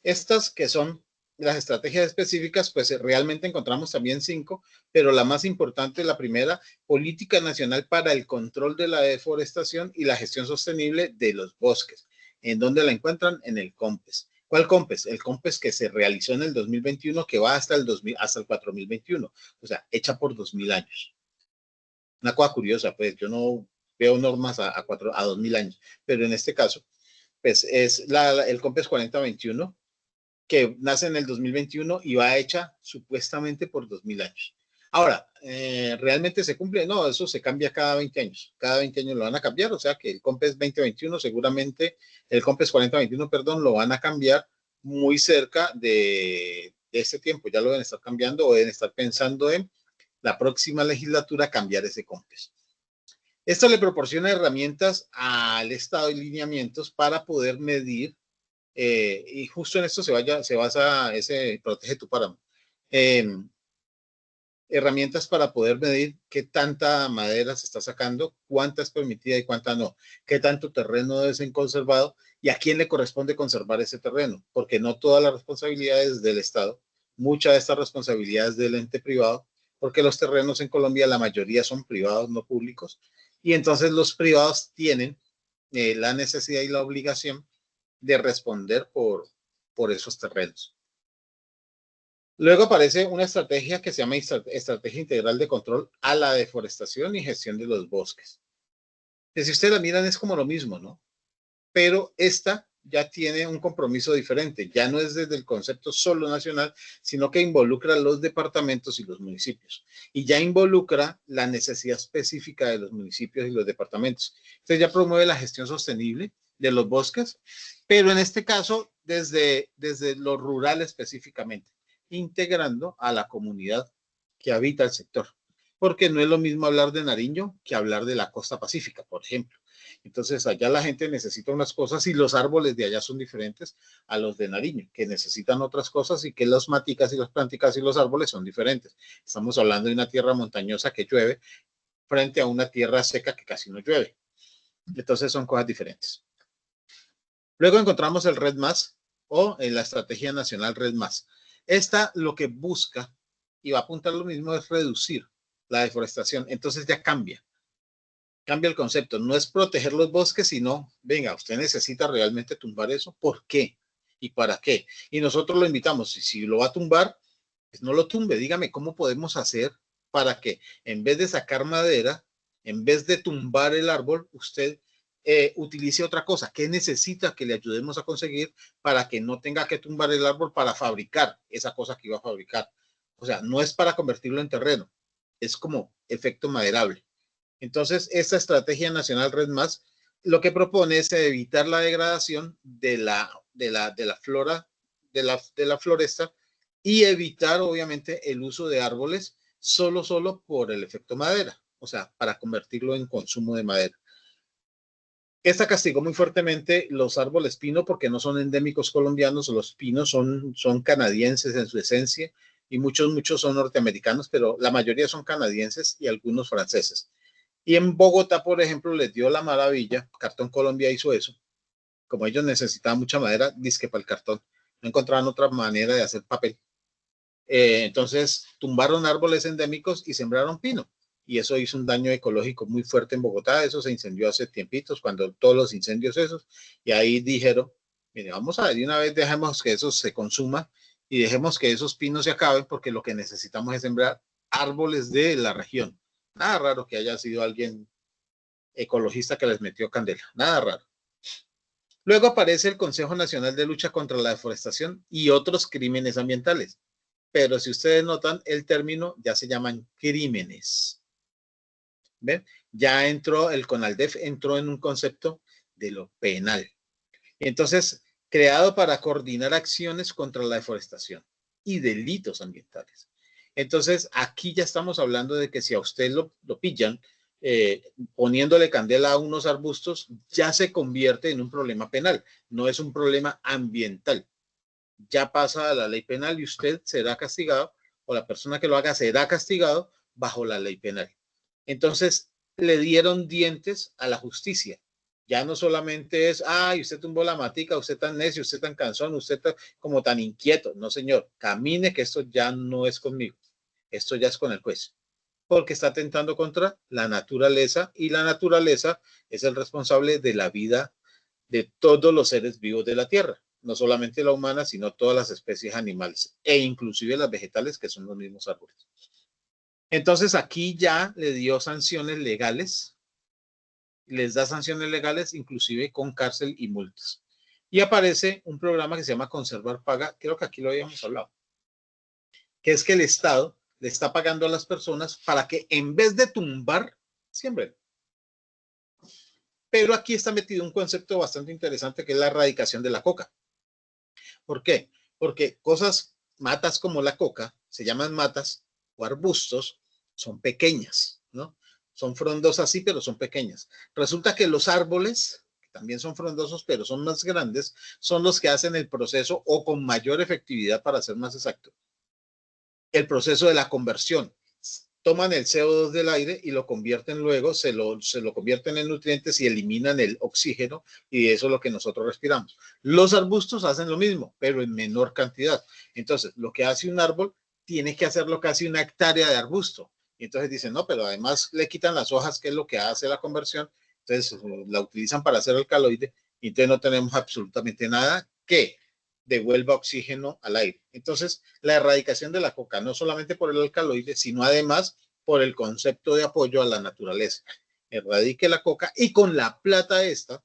Estas que son las estrategias específicas, pues realmente encontramos también 5, pero la más importante, la primera, Política Nacional para el Control de la Deforestación y la Gestión Sostenible de los Bosques. ¿En dónde la encuentran? En el COMPES. ¿Cuál COMPES? El COMPES que se realizó en el 2021, que va hasta el 4021, o sea, hecha por 2000 años. Una cosa curiosa, pues yo no veo normas a 2000 años, pero en este caso, pues es el COMPES 4021, que nace en el 2021 y va hecha supuestamente por 2000 años. Ahora, ¿realmente se cumple? No, eso se cambia cada 20 años. Cada 20 años lo van a cambiar, o sea que el COMPES 2021 seguramente, el COMPES 4021, perdón, lo van a cambiar muy cerca de ese tiempo. Ya lo deben estar cambiando o deben estar pensando en la próxima legislatura cambiar ese COMPES. Esto le proporciona herramientas al Estado y lineamientos para poder medir, y justo en esto se basa ese Protege tu Páramo. Herramientas para poder medir qué tanta madera se está sacando, cuánta es permitida y cuánta no, qué tanto terreno debe ser conservado y a quién le corresponde conservar ese terreno, porque no todas las responsabilidades del Estado, mucha de esta responsabilidad es del ente privado, porque los terrenos en Colombia la mayoría son privados, no públicos, y entonces los privados tienen la necesidad y la obligación de responder por esos terrenos. Luego aparece una estrategia que se llama Estrategia Integral de Control a la Deforestación y Gestión de los Bosques. Que si ustedes la miran es como lo mismo, ¿no? Pero esta ya tiene un compromiso diferente. Ya no es desde el concepto solo nacional, sino que involucra a los departamentos y los municipios. Y ya involucra la necesidad específica de los municipios y los departamentos. Entonces ya promueve la gestión sostenible de los bosques, pero en este caso desde lo rural específicamente, integrando a la comunidad que habita el sector. Porque no es lo mismo hablar de Nariño que hablar de la costa pacífica, por ejemplo. Entonces allá la gente necesita unas cosas y los árboles de allá son diferentes a los de Nariño, que necesitan otras cosas y que las maticas y las planticas y los árboles son diferentes. Estamos hablando de una tierra montañosa que llueve frente a una tierra seca que casi no llueve. Entonces son cosas diferentes. Luego encontramos el REDD+, o en la Estrategia Nacional REDD+. Esta lo que busca, y va a apuntar lo mismo, es reducir la deforestación. Entonces ya cambia el concepto. No es proteger los bosques, sino, venga, usted necesita realmente tumbar eso. ¿Por qué? ¿Y para qué? Y nosotros lo invitamos. Y si lo va a tumbar, pues no lo tumbe. Dígame cómo podemos hacer para que en vez de sacar madera, en vez de tumbar el árbol, usted utilice otra cosa. ¿Qué necesita que le ayudemos a conseguir para que no tenga que tumbar el árbol para fabricar esa cosa que iba a fabricar? O sea, no es para convertirlo en terreno, es como efecto maderable. Entonces, esta Estrategia Nacional REDD+, lo que propone es evitar la degradación de la flora, de la floresta, y evitar, obviamente, el uso de árboles solo por el efecto madera, o sea, para convertirlo en consumo de madera. Esta castigó muy fuertemente los árboles pino porque no son endémicos colombianos, los pinos son canadienses en su esencia y muchos son norteamericanos, pero la mayoría son canadienses y algunos franceses. Y en Bogotá, por ejemplo, les dio la maravilla, Cartón Colombia hizo eso, como ellos necesitaban mucha madera, dizque para el cartón, no encontraban otra manera de hacer papel. Entonces tumbaron árboles endémicos y sembraron pino. Y eso hizo un daño ecológico muy fuerte en Bogotá. Eso se incendió hace tiempitos, cuando todos los incendios esos. Y ahí dijeron, mire, vamos a ver, de una vez dejemos que eso se consuma y dejemos que esos pinos se acaben, porque lo que necesitamos es sembrar árboles de la región. Nada raro que haya sido alguien ecologista que les metió candela. Nada raro. Luego aparece el Consejo Nacional de Lucha contra la Deforestación y otros crímenes ambientales. Pero si ustedes notan, el término ya se llaman crímenes. ¿Ven? Ya entró, el CONALDEF entró en un concepto de lo penal. Entonces, creado para coordinar acciones contra la deforestación y delitos ambientales. Entonces, aquí ya estamos hablando de que si a usted lo pillan poniéndole candela a unos arbustos, ya se convierte en un problema penal, no es un problema ambiental. Ya pasa a la ley penal y usted será castigado, o la persona que lo haga será castigado bajo la ley penal. Entonces, le dieron dientes a la justicia. Ya no solamente es, ay, usted tumbó la matica, usted tan necio, usted tan cansón, usted como tan inquieto. No, señor, camine, que esto ya no es conmigo. Esto ya es con el juez, porque está atentando contra la naturaleza, y la naturaleza es el responsable de la vida de todos los seres vivos de la tierra, no solamente la humana, sino todas las especies animales e inclusive las vegetales, que son los mismos árboles. Entonces aquí ya le dio sanciones legales, les da sanciones legales inclusive con cárcel y multas. Y aparece un programa que se llama Conservar Paga, creo que aquí lo habíamos hablado, que es que el Estado le está pagando a las personas para que en vez de tumbar, siembren. Pero aquí está metido un concepto bastante interesante, que es la erradicación de la coca. ¿Por qué? Porque matas como la coca, se llaman matas o arbustos, son pequeñas, ¿no? Son frondosas, sí, pero son pequeñas. Resulta que los árboles, que también son frondosos, pero son más grandes, son los que hacen el proceso, o con mayor efectividad, para ser más exacto, el proceso de la conversión. Toman el CO2 del aire y lo convierten luego, se lo convierten en nutrientes y eliminan el oxígeno, y eso es lo que nosotros respiramos. Los arbustos hacen lo mismo, pero en menor cantidad. Entonces, lo que hace un árbol tiene que hacerlo casi una hectárea de arbusto. Y entonces dicen, no, pero además le quitan las hojas, que es lo que hace la conversión. Entonces la utilizan para hacer alcaloide, y entonces no tenemos absolutamente nada que devuelva oxígeno al aire. Entonces, la erradicación de la coca, no solamente por el alcaloide, sino además por el concepto de apoyo a la naturaleza. Erradique la coca, y con la plata esta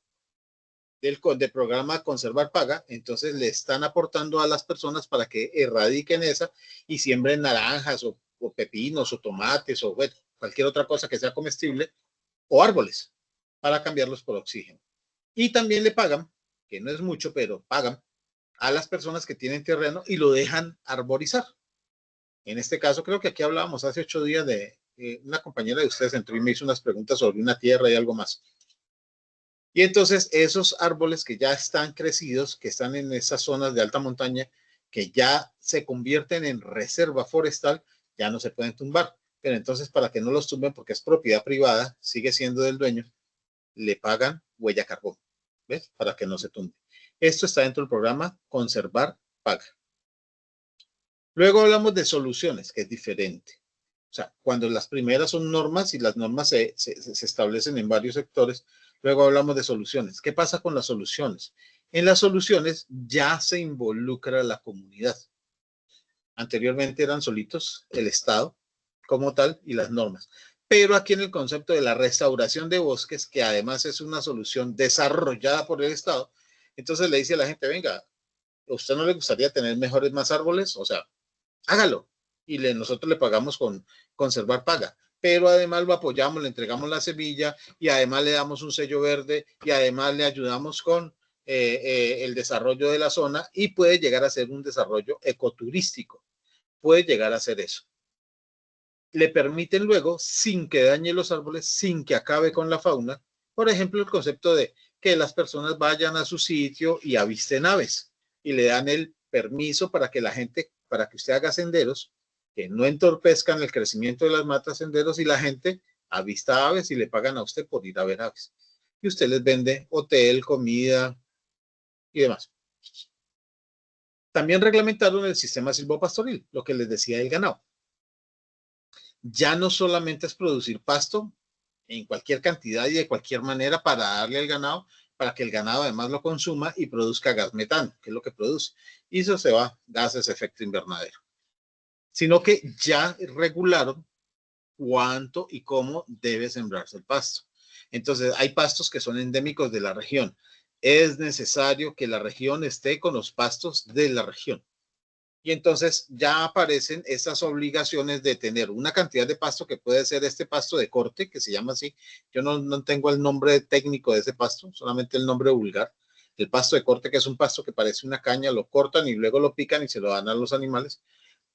del programa Conservar Paga, entonces le están aportando a las personas para que erradiquen esa y siembren naranjas o pepinos o tomates o bueno, cualquier otra cosa que sea comestible, o árboles, para cambiarlos por oxígeno. Y también le pagan, que no es mucho, pero pagan a las personas que tienen terreno y lo dejan arborizar. En este caso, creo que aquí hablábamos hace 8 días de una compañera de ustedes entró y me hizo unas preguntas sobre una tierra y algo más. Y entonces esos árboles que ya están crecidos, que están en esas zonas de alta montaña, que ya se convierten en reserva forestal, ya no se pueden tumbar. Pero entonces, para que no los tumben, porque es propiedad privada, sigue siendo del dueño, le pagan huella carbón, ¿ves? Para que no se tumbe. Esto está dentro del programa Conservar Paga. Luego hablamos de soluciones, que es diferente. O sea, cuando las primeras son normas, y las normas se establecen en varios sectores, luego hablamos de soluciones. ¿Qué pasa con las soluciones? En las soluciones ya se involucra la comunidad. Anteriormente eran solitos el Estado como tal y las normas. Pero aquí en el concepto de la restauración de bosques, que además es una solución desarrollada por el Estado, entonces le dice a la gente, venga, ¿a usted no le gustaría tener más árboles? O sea, hágalo. Y nosotros le pagamos con Conservar Paga. Pero además lo apoyamos, le entregamos la semilla, y además le damos un sello verde, y además le ayudamos con el desarrollo de la zona, y puede llegar a ser un desarrollo ecoturístico. Puede llegar a ser eso. Le permiten luego, sin que dañe los árboles, sin que acabe con la fauna, Por ejemplo, el concepto de que las personas vayan a su sitio y avisten aves y le dan el permiso para que la gente, para que usted haga senderos que no entorpezcan el crecimiento de las matas, senderos, y la gente avista aves y le pagan a usted por ir a ver aves. Y usted les vende hotel, comida y demás. También reglamentaron el sistema silvopastoril, lo que les decía del ganado. Ya no solamente es producir pasto en cualquier cantidad y de cualquier manera para darle al ganado, para que el ganado además lo consuma y produzca gas metano, que es lo que produce. Y eso se va, gases de efecto invernadero. Sino que ya regularon cuánto y cómo debe sembrarse el pasto. Entonces, hay pastos que son endémicos de la región. Es necesario que la región esté con los pastos de la región. Y entonces ya aparecen esas obligaciones de tener una cantidad de pasto que puede ser este pasto de corte, que se llama así. Yo no tengo el nombre técnico de ese pasto, solamente el nombre vulgar. El pasto de corte, que es un pasto que parece una caña, lo cortan y luego lo pican y se lo dan a los animales.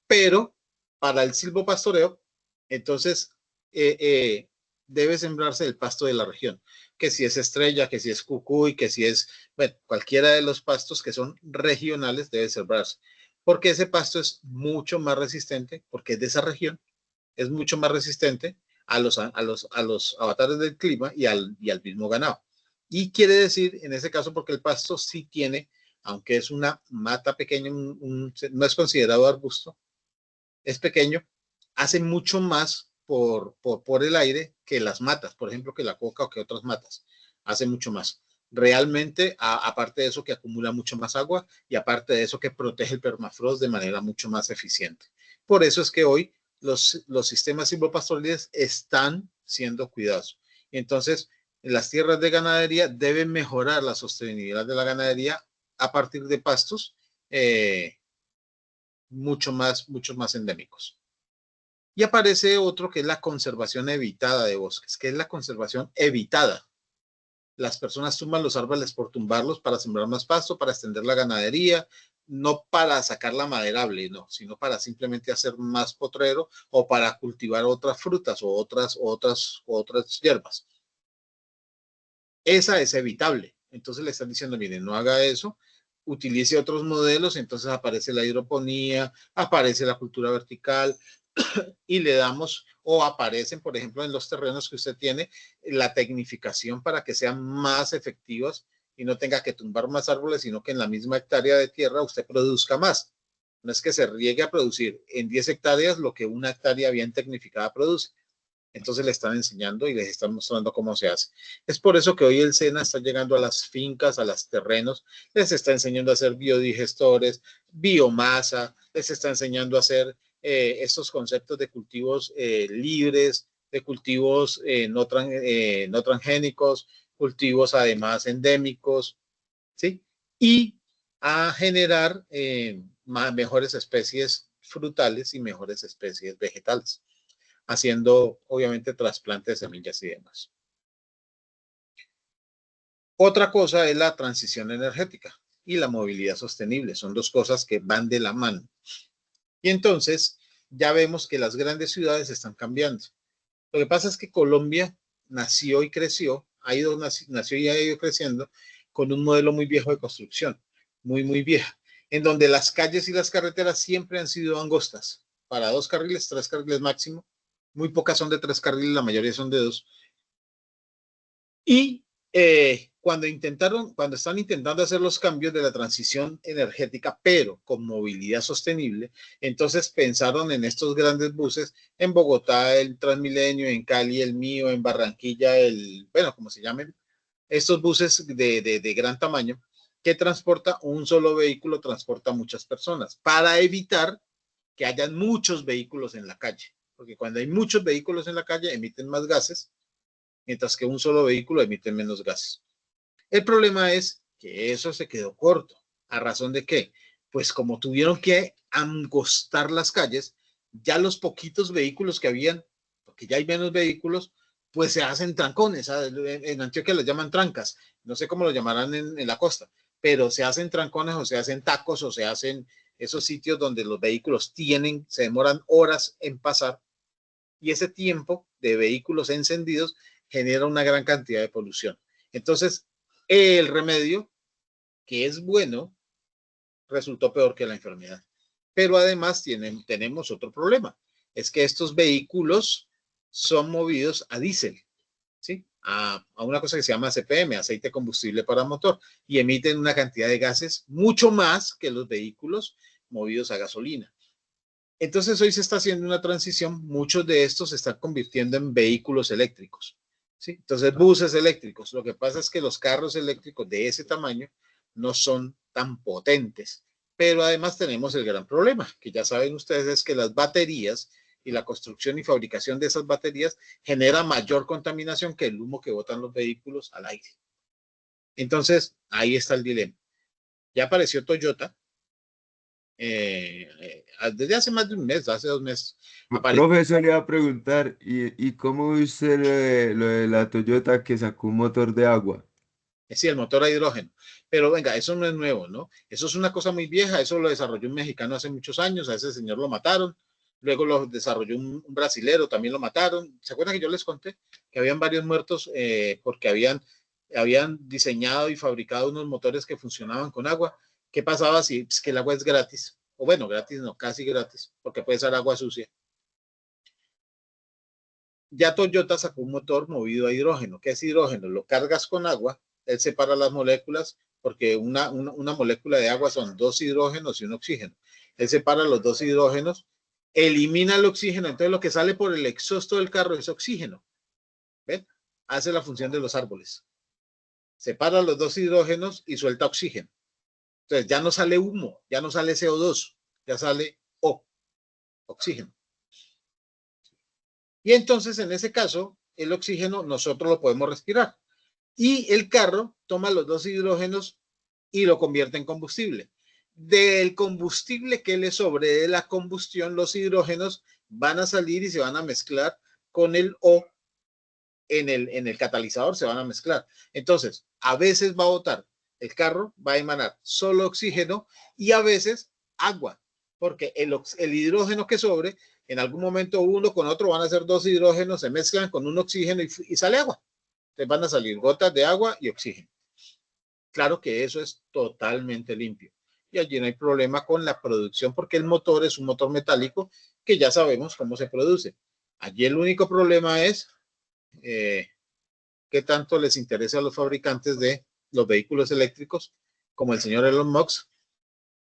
Pero para el silvopastoreo, entonces debe sembrarse el pasto de la región, que si es estrella, que si es cucuy, que si es, bueno, cualquiera de los pastos que son regionales debe sembrarse, porque ese pasto es mucho más resistente, porque es de esa región, es mucho más resistente a los avatares del clima y al mismo ganado. Y quiere decir, en ese caso, porque el pasto sí tiene, aunque es una mata pequeña, no es considerado arbusto, es pequeño, hace mucho más por el aire que las matas, por ejemplo, que la coca o que otras matas. Hace mucho más. Realmente, aparte de eso, que acumula mucho más agua y aparte de eso, que protege el permafrost de manera mucho más eficiente. Por eso es que hoy los sistemas silvopastoriles están siendo cuidados. Entonces, las tierras de ganadería deben mejorar la sostenibilidad de la ganadería a partir de pastos mucho más endémicos. Y aparece otro que es la conservación evitada de bosques, que es la conservación evitada. Las personas tumban los árboles por tumbarlos para sembrar más pasto, para extender la ganadería, no para sacar la maderable, no, sino para simplemente hacer más potrero o para cultivar otras frutas o otras hierbas. Esa es evitable. Entonces le están diciendo, miren, no haga eso, utilice otros modelos, entonces aparece la hidroponía, aparece la cultura vertical y le damos, o aparecen, por ejemplo, en los terrenos que usted tiene, la tecnificación para que sean más efectivas y no tenga que tumbar más árboles, sino que en la misma hectárea de tierra usted produzca más. No es que se riegue a producir en 10 hectáreas lo que una hectárea bien tecnificada produce. Entonces le están enseñando y les están mostrando cómo se hace. Es por eso que hoy el SENA está llegando a las fincas, a los terrenos, les está enseñando a hacer biodigestores, biomasa, les está enseñando a hacer estos conceptos de cultivos libres, de cultivos no transgénicos, cultivos además endémicos, ¿sí? Y a generar mejores especies frutales y mejores especies vegetales, haciendo obviamente trasplante de semillas y demás. Otra cosa es la transición energética y la movilidad sostenible. Son dos cosas que van de la mano. Y entonces ya vemos que las grandes ciudades están cambiando. Lo que pasa es que Colombia nació y creció, nació y ha ido creciendo con un modelo muy viejo de construcción, muy vieja, en donde las calles y las carreteras siempre han sido angostas, para 2 carriles, 3 carriles máximo. Muy pocas son de 3 carriles, la mayoría son de 2. Y cuando están intentando hacer los cambios de la transición energética, pero con movilidad sostenible, entonces pensaron en estos grandes buses, en Bogotá el Transmilenio, en Cali el mío, en Barranquilla bueno, como se llamen, estos buses de gran tamaño, que transporta un solo vehículo, transporta muchas personas, para evitar que hayan muchos vehículos en la calle, porque cuando hay muchos vehículos en la calle emiten más gases, mientras que un solo vehículo emite menos gases. El problema es que eso se quedó corto. ¿A razón de qué? Pues como tuvieron que angostar las calles, ya los poquitos vehículos que habían, porque ya hay menos vehículos, pues se hacen trancones. En Antioquia les llaman trancas. No sé cómo lo llamarán en la costa, pero se hacen trancones o se hacen tacos o se hacen esos sitios donde los vehículos se demoran horas en pasar, y ese tiempo de vehículos encendidos genera una gran cantidad de polución. Entonces, el remedio, que es bueno, resultó peor que la enfermedad. Pero además tenemos otro problema, es que estos vehículos son movidos a diésel, ¿sí? A una cosa que se llama CPM, aceite combustible para motor, y emiten una cantidad de gases mucho más que los vehículos movidos a gasolina. Entonces hoy se está haciendo una transición, muchos de estos se están convirtiendo en vehículos eléctricos, ¿sí? Entonces buses eléctricos. Lo que pasa es que los carros eléctricos de ese tamaño no son tan potentes, pero además tenemos el gran problema, que ya saben ustedes, es que las baterías y la construcción y fabricación de esas baterías genera mayor contaminación que el humo que botan los vehículos al aire. Entonces ahí está el dilema. Ya apareció Toyota. Desde hace más de un mes, hace 2 meses. Profesor, le iba a preguntar, ¿y cómo ve usted lo de la Toyota que sacó un motor de agua? Es decir, el motor a hidrógeno. Pero venga, eso no es nuevo, ¿no? Eso es una cosa muy vieja, eso lo desarrolló un mexicano hace muchos años, a ese señor lo mataron, luego lo desarrolló un brasilero, también lo mataron. ¿Se acuerdan que yo les conté que habían varios muertos porque habían diseñado y fabricado unos motores que funcionaban con agua? ¿Qué pasaba si pues, que el agua es gratis? O bueno, gratis no, casi gratis, porque puede ser agua sucia. Ya Toyota sacó un motor movido a hidrógeno. ¿Qué es hidrógeno? Lo cargas con agua, él separa las moléculas, porque una molécula de agua son 2 hidrógenos y un oxígeno. Él separa los 2 hidrógenos, elimina el oxígeno, entonces lo que sale por el exhausto del carro es oxígeno. ¿Ven? Hace la función de los árboles. Separa los 2 hidrógenos y suelta oxígeno. Entonces ya no sale humo, ya no sale CO2, ya sale O, oxígeno. Y entonces en ese caso, el oxígeno nosotros lo podemos respirar. Y el carro toma los 2 hidrógenos y lo convierte en combustible. Del combustible que le sobre de la combustión, los hidrógenos van a salir y se van a mezclar con el O en el catalizador, se van a mezclar. Entonces, a veces va a botar, el carro va a emanar solo oxígeno y a veces agua, porque el hidrógeno que sobre, en algún momento uno con otro van a ser 2 hidrógenos, se mezclan con un oxígeno y sale agua. Entonces van a salir gotas de agua y oxígeno. Claro que eso es totalmente limpio. Y allí no hay problema con la producción porque el motor es un motor metálico que ya sabemos cómo se produce. Allí el único problema es qué tanto les interesa a los fabricantes de los vehículos eléctricos, como el señor Elon Musk,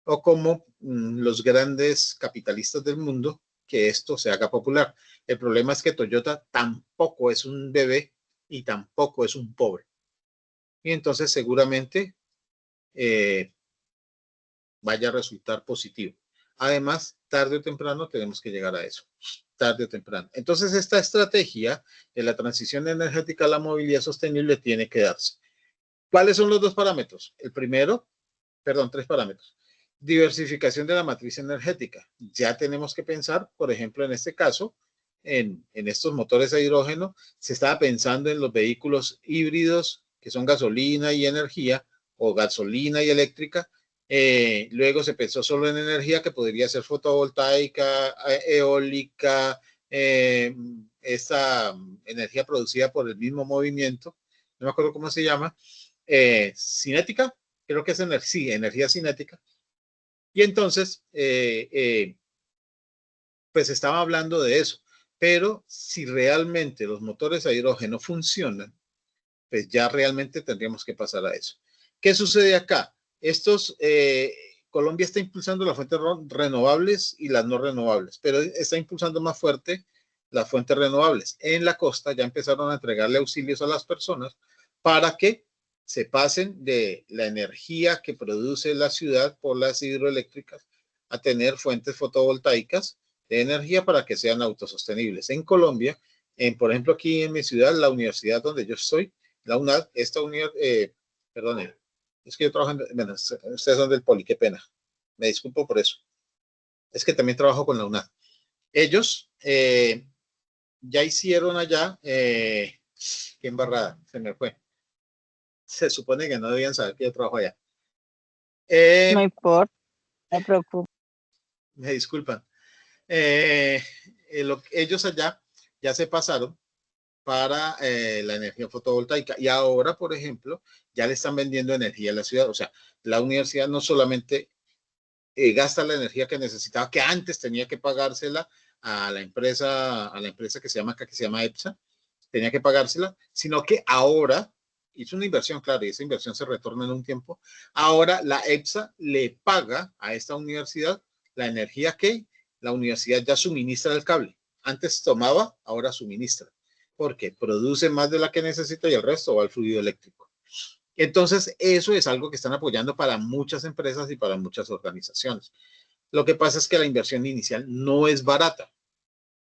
o como los grandes capitalistas del mundo, que esto se haga popular. El problema es que Toyota tampoco es un bebé y tampoco es un pobre. Y entonces seguramente vaya a resultar positivo. Además, tarde o temprano tenemos que llegar a eso. Tarde o temprano. Entonces, esta estrategia de la transición energética a la movilidad sostenible tiene que darse. ¿Cuáles son los 2 parámetros? El primero, 3 parámetros. Diversificación de la matriz energética. Ya tenemos que pensar, por ejemplo, en este caso, en estos motores a hidrógeno, se estaba pensando en los vehículos híbridos, que son gasolina y energía, o gasolina y eléctrica. Luego se pensó solo en energía, que podría ser fotovoltaica, eólica, esta energía producida por el mismo movimiento, no me acuerdo cómo se llama, cinética, creo que es energía cinética. Y entonces, pues estaba hablando de eso. Pero si realmente los motores a hidrógeno funcionan, pues ya realmente tendríamos que pasar a eso. ¿Qué sucede acá? Colombia está impulsando las fuentes renovables y las no renovables, pero está impulsando más fuerte las fuentes renovables. En la costa ya empezaron a entregarle auxilios a las personas para que se pasen de la energía que produce la ciudad por las hidroeléctricas a tener fuentes fotovoltaicas de energía para que sean autosostenibles. En Colombia, por ejemplo, aquí en mi ciudad, la universidad donde yo estoy, la UNAD, perdón, es que yo trabajo bueno, ustedes son del Poli, qué pena, me disculpo por eso. Es que también trabajo con la UNAD. Ellos ya hicieron allá, qué embarrada, se me fue. Se supone que no debían saber que yo trabajo allá. No importa, no me preocupo. Me disculpan. Ellos allá ya se pasaron para la energía fotovoltaica. Y ahora, por ejemplo, ya le están vendiendo energía a la ciudad. O sea, la universidad no solamente gasta la energía que necesitaba, que antes tenía que pagársela a la empresa que se llama acá, que se llama EPSA, tenía que pagársela, sino que ahora hizo una inversión, claro, y esa inversión se retorna en un tiempo. Ahora la EPSA le paga a esta universidad la energía que la universidad ya suministra del cable. Antes tomaba, ahora suministra, porque produce más de la que necesita y el resto va al fluido eléctrico. Entonces, eso es algo que están apoyando para muchas empresas y para muchas organizaciones. Lo que pasa es que la inversión inicial no es barata.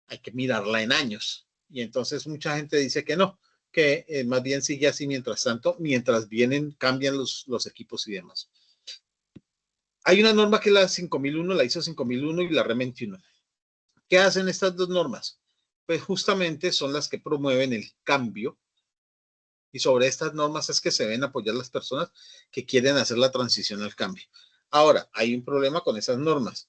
Hay que mirarla en años. Y entonces mucha gente dice que no, que más bien sigue así mientras tanto, mientras cambian los equipos y demás. Hay una norma que es la 5001, la ISO 5001 y la REM 21. ¿Qué hacen estas dos normas? Pues justamente son las que promueven el cambio. Y sobre estas normas es que se deben apoyar las personas que quieren hacer la transición al cambio. Ahora, hay un problema con esas normas.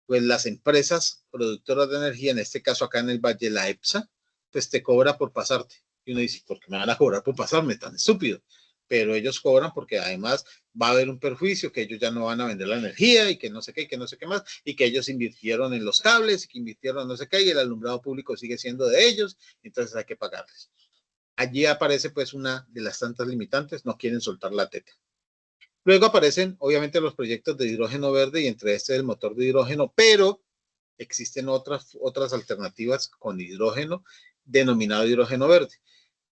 Pues las empresas productoras de energía, en este caso acá en el Valle, la EPSA, pues te cobra por pasarte. Y uno dice, ¿por qué me van a cobrar por pasarme? Tan estúpido. Pero ellos cobran porque además va a haber un perjuicio, que ellos ya no van a vender la energía y que no sé qué, y que no sé qué más, y que ellos invirtieron en los cables y que invirtieron en no sé qué, y el alumbrado público sigue siendo de ellos, entonces hay que pagarles. Allí aparece pues una de las tantas limitantes, no quieren soltar la teta. Luego aparecen obviamente los proyectos de hidrógeno verde y entre este el motor de hidrógeno, pero existen otras alternativas con hidrógeno denominado hidrógeno verde.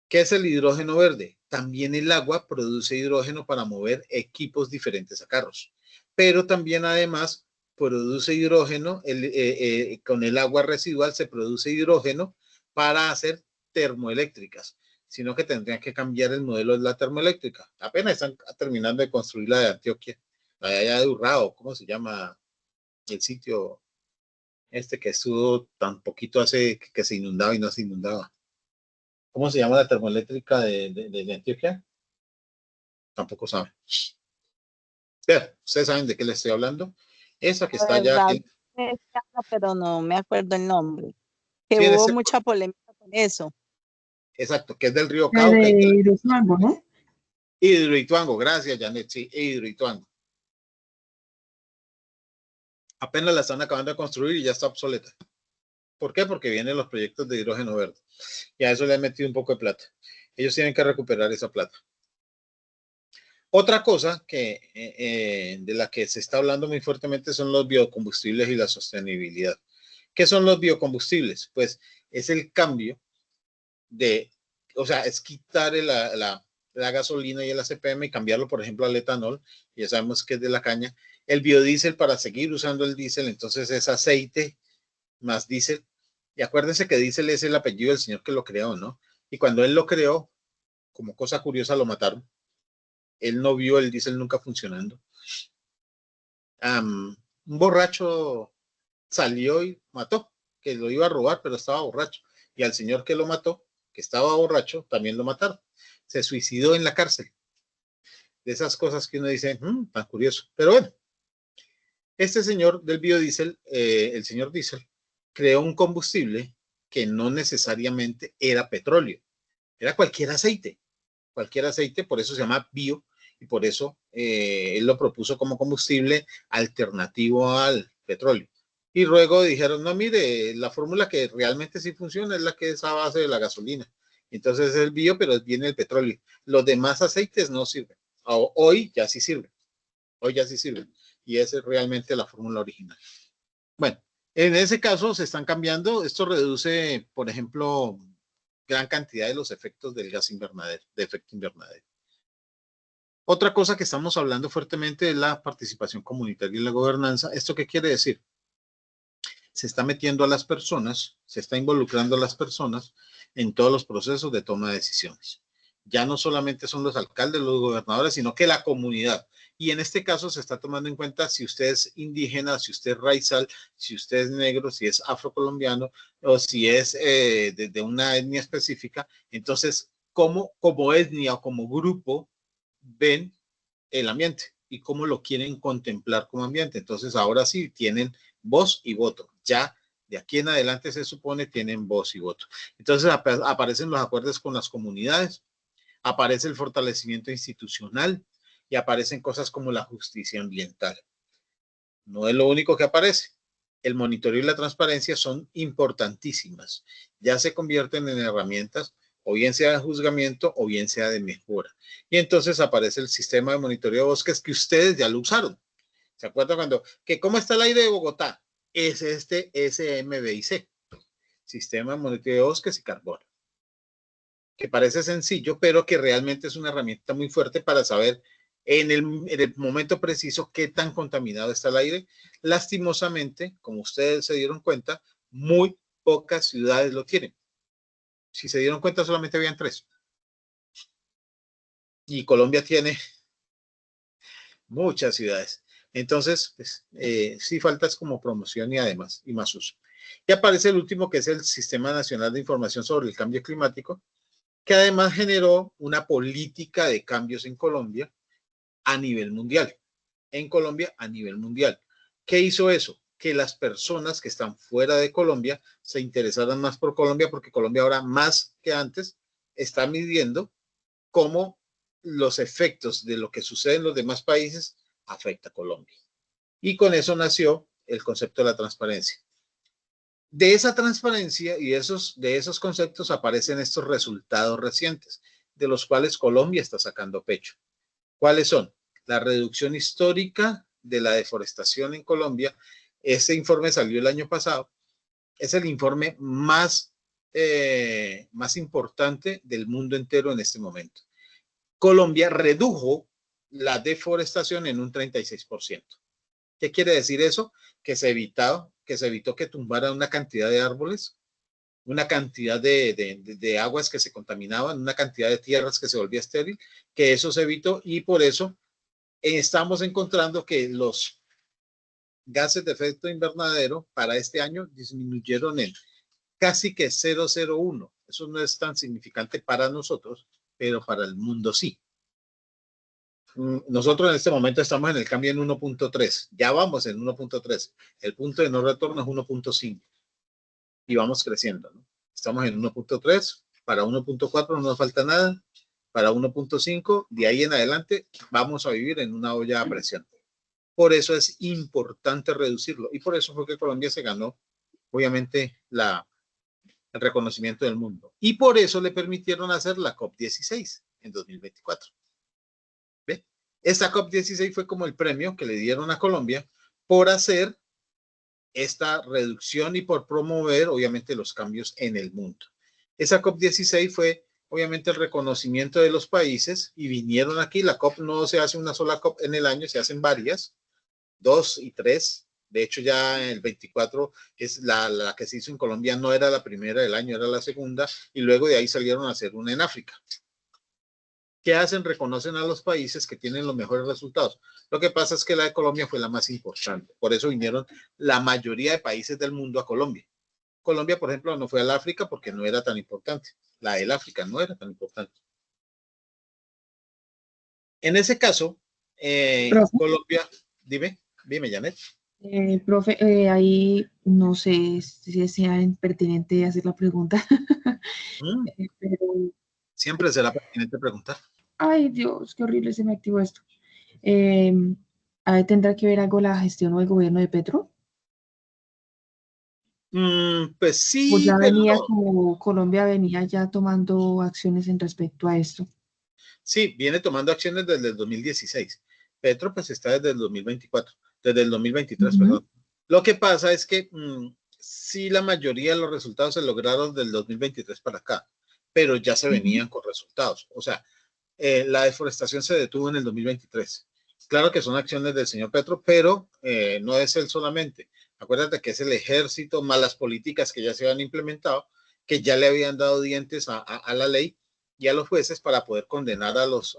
¿Qué es el hidrógeno verde? También el agua produce hidrógeno para mover equipos diferentes a carros, pero también además produce hidrógeno, con el agua residual se produce hidrógeno para hacer termoeléctricas, sino que tendrían que cambiar el modelo de la termoeléctrica. Apenas están terminando de construir la de Antioquia, la de allá de Urrao, ¿cómo se llama el sitio este que estuvo tan poquito hace que se inundaba y no se inundaba? ¿Cómo se llama la termoeléctrica de Antioquia? Tampoco saben. Pero, ¿ustedes saben de qué les estoy hablando? Esa que está allá. Pero no me acuerdo el nombre. Que Sí, hubo mucha polémica con eso. Exacto, que es del río La Cauca. de Hidroituango, ¿no? Hidroituango, gracias, Janet, sí, Hidroituango. Apenas la están acabando de construir y ya está obsoleta. ¿Por qué? Porque vienen los proyectos de hidrógeno verde. Y a eso le han metido un poco de plata. Ellos tienen que recuperar esa plata. Otra cosa de la que se está hablando muy fuertemente son los biocombustibles y la sostenibilidad. ¿Qué son los biocombustibles? Pues es el cambio o sea, es quitar la gasolina y el ACPM y cambiarlo, por ejemplo, al etanol. Ya sabemos que es de la caña. El biodiesel, para seguir usando el diésel, entonces es aceite más diésel. Y acuérdense que diésel es el apellido del señor que lo creó, ¿no? Y cuando él lo creó, como cosa curiosa, lo mataron. Él no vio el diésel nunca funcionando. Un borracho salió y mató, que lo iba a robar, pero estaba borracho. Y al señor que lo mató, que estaba borracho, también lo mataron. Se suicidó en la cárcel. De esas cosas que uno dice, tan curioso. Pero bueno, este señor del biodiesel, el señor Diesel, creó un combustible que no necesariamente era petróleo, era cualquier aceite, por eso se llama bio, y por eso él lo propuso como combustible alternativo al petróleo. Y luego dijeron, no, mire, la fórmula que realmente sí funciona es la que es a base de la gasolina. Entonces es el bio, pero viene el petróleo. Los demás aceites no sirven. Hoy ya sí sirven. Hoy ya sí sirven. Y esa es realmente la fórmula original. Bueno, en ese caso se están cambiando. Esto reduce, por ejemplo, gran cantidad de los efectos del gas invernadero, de efecto invernadero. Otra cosa que estamos hablando fuertemente es la participación comunitaria y la gobernanza. ¿Esto qué quiere decir? Se está metiendo a las personas, se está involucrando a las personas en todos los procesos de toma de decisiones. Ya no solamente son los alcaldes, los gobernadores, sino que la comunidad. Y en este caso se está tomando en cuenta si usted es indígena, si usted es raizal, si usted es negro, si es afrocolombiano o si es de una etnia específica. Entonces, como etnia o como grupo ven el ambiente y cómo lo quieren contemplar como ambiente. Entonces, ahora sí tienen voz y voto. Ya De aquí en adelante se supone tienen voz y voto. Entonces aparecen los acuerdos con las comunidades, aparece el fortalecimiento institucional y aparecen cosas como la justicia ambiental. No es lo único que aparece. El monitoreo y la transparencia son importantísimas. Ya se convierten en herramientas, o bien sea de juzgamiento o bien sea de mejora. Y entonces aparece el sistema de monitoreo de bosques que ustedes ya lo usaron. ¿Se acuerdan cuando? Que ¿cómo está el aire de Bogotá? Es este SMBIC, Sistema de Monitoreo de Bosques y Carbono, que parece sencillo, pero que realmente es una herramienta muy fuerte para saber en el momento preciso qué tan contaminado está el aire. Lastimosamente, como ustedes se dieron cuenta, muy pocas ciudades lo tienen. Si se dieron cuenta, solamente habían 3. Y Colombia tiene muchas ciudades. Entonces, pues, sí falta es como promoción y además, y más uso. Y aparece el último, que es el Sistema Nacional de Información sobre el Cambio Climático, que además generó una política de cambios en Colombia a nivel mundial. En Colombia a nivel mundial. ¿Qué hizo eso? Que las personas que están fuera de Colombia se interesaran más por Colombia, porque Colombia ahora más que antes está midiendo cómo los efectos de lo que sucede en los demás países afecta a Colombia. Y con eso nació el concepto de la transparencia. De esa transparencia y de esos conceptos aparecen estos resultados recientes, de los cuales Colombia está sacando pecho. ¿Cuáles son? La reducción histórica de la deforestación en Colombia. Ese informe salió el año pasado. Es el informe más importante del mundo entero en este momento. Colombia redujo la deforestación en un 36%. ¿Qué quiere decir eso? Que se evitó que tumbaran una cantidad de árboles, una cantidad de aguas que se contaminaban, una cantidad de tierras que se volvía estéril, que eso se evitó, y por eso estamos encontrando que los gases de efecto invernadero para este año disminuyeron en casi que 0,01. Eso no es tan significante para nosotros, pero para el mundo sí. Nosotros en este momento estamos en el cambio en 1.3. Ya vamos en 1.3. El punto de no retorno es 1.5. Y vamos creciendo, ¿no? Estamos en 1.3. Para 1.4 no nos falta nada. Para 1.5, de ahí en adelante, vamos a vivir en una olla a presión. Por eso es importante reducirlo. Y por eso fue que Colombia se ganó, obviamente, el reconocimiento del mundo. Y por eso le permitieron hacer la COP16 en 2024. ¿Ve? Esta COP16 fue como el premio que le dieron a Colombia por hacer esta reducción y por promover, obviamente, los cambios en el mundo. Esa COP16 fue, obviamente, el reconocimiento de los países y vinieron aquí. La COP no se hace una sola COP en el año, se hacen varias, 2 y 3. De hecho, ya el 24 es la que se hizo en Colombia, no era la primera del año, era la segunda, y luego de ahí salieron a hacer una en África. ¿Qué hacen? Reconocen a los países que tienen los mejores resultados. Lo que pasa es que la de Colombia fue la más importante. Por eso vinieron la mayoría de países del mundo a Colombia. Colombia, por ejemplo, no fue al África porque no era tan importante. La del África no era tan importante. En ese caso, Colombia, dime, Janet. Profe, ahí no sé si sea pertinente hacer la pregunta. Pero, Siempre será pertinente preguntar. ay, Dios, qué horrible se me activó esto. ¿Tendrá que ver algo la gestión o el gobierno de Petro? Pues sí, O ya pero venía no. como Colombia venía ya tomando acciones en respecto a esto. Sí, viene tomando acciones desde el 2016. Petro pues está desde el 2024, desde el 2023, perdón. Lo que pasa es que sí, la mayoría de los resultados se lograron del 2023 para acá, pero ya se venían con resultados. O sea, la deforestación se detuvo en el 2023. Claro que son acciones del señor Petro, pero no es él solamente. Acuérdate que es el ejército, más las políticas que ya se habían implementado, que ya le habían dado dientes a la ley y a los jueces para poder condenar a los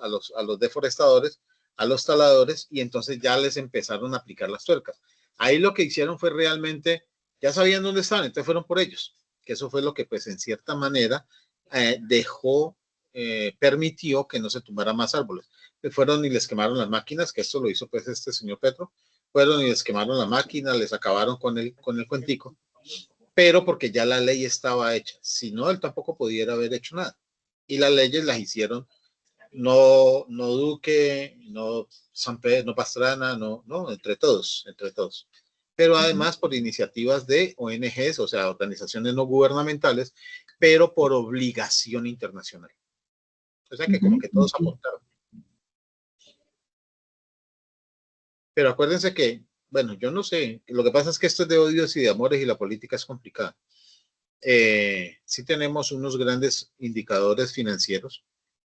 deforestadores, a los taladores, y entonces ya les empezaron a aplicar las tuercas. Ahí lo que hicieron fue realmente, ya sabían dónde estaban, entonces fueron por ellos, que eso fue lo que pues en cierta manera permitió que no se tumbaran más árboles. Fueron y les quemaron las máquinas, que esto lo hizo pues señor Petro, fueron y les quemaron la máquina, les acabaron con el cuentico, pero porque ya la ley estaba hecha. Si no, él tampoco pudiera haber hecho nada. Y las leyes las hicieron no Duque, no San Pedro, no Pastrana, no, entre todos. Pero además por iniciativas de ONGs, o sea, organizaciones no gubernamentales, pero por obligación internacional. O sea que como que todos aportaron. Pero acuérdense que, bueno, yo no sé, lo que pasa es que esto es de odios y de amores y la política es complicada. Sí tenemos unos grandes indicadores financieros.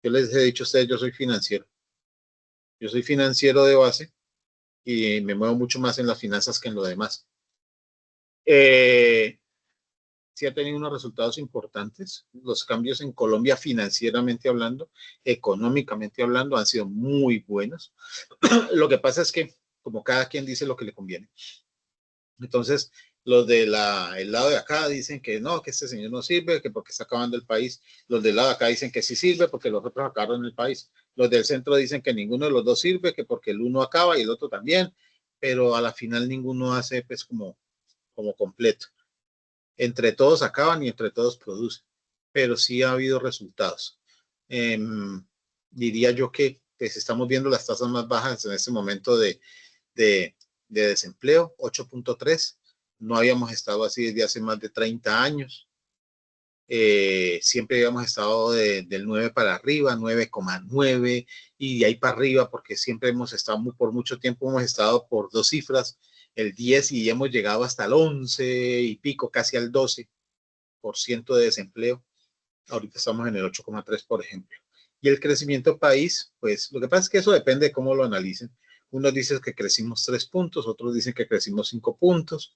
Yo les he dicho a ustedes, yo soy financiero. Yo soy financiero de base y me muevo mucho más en las finanzas que en lo demás. Sí ha tenido unos resultados importantes. Los cambios en Colombia financieramente hablando, económicamente hablando, han sido muy buenos. Lo que pasa es que como cada quien dice lo que le conviene. Entonces, los del lado de acá dicen que no, que este señor no sirve, que porque está acabando el país. Los del lado de acá dicen que sí sirve porque los otros acabaron el país. Los del centro dicen que ninguno de los dos sirve, que porque el uno acaba y el otro también, pero a la final ninguno hace pues como completo. Entre todos acaban y entre todos producen, pero sí ha habido resultados. Diría yo que pues, estamos viendo las tasas más bajas en este momento de desempleo, 8.3. No habíamos estado así desde hace más de 30 años. Siempre habíamos estado del 9 para arriba, 9,9, y de ahí para arriba, porque siempre hemos estado, por mucho tiempo hemos estado por dos cifras, el 10, y hemos llegado hasta el 11 y pico, casi al 12% de desempleo. Ahorita estamos en el 8,3, por ejemplo. Y el crecimiento país, pues lo que pasa es que eso depende de cómo lo analicen. Unos dicen que crecimos 3 puntos, otros dicen que crecimos 5 puntos,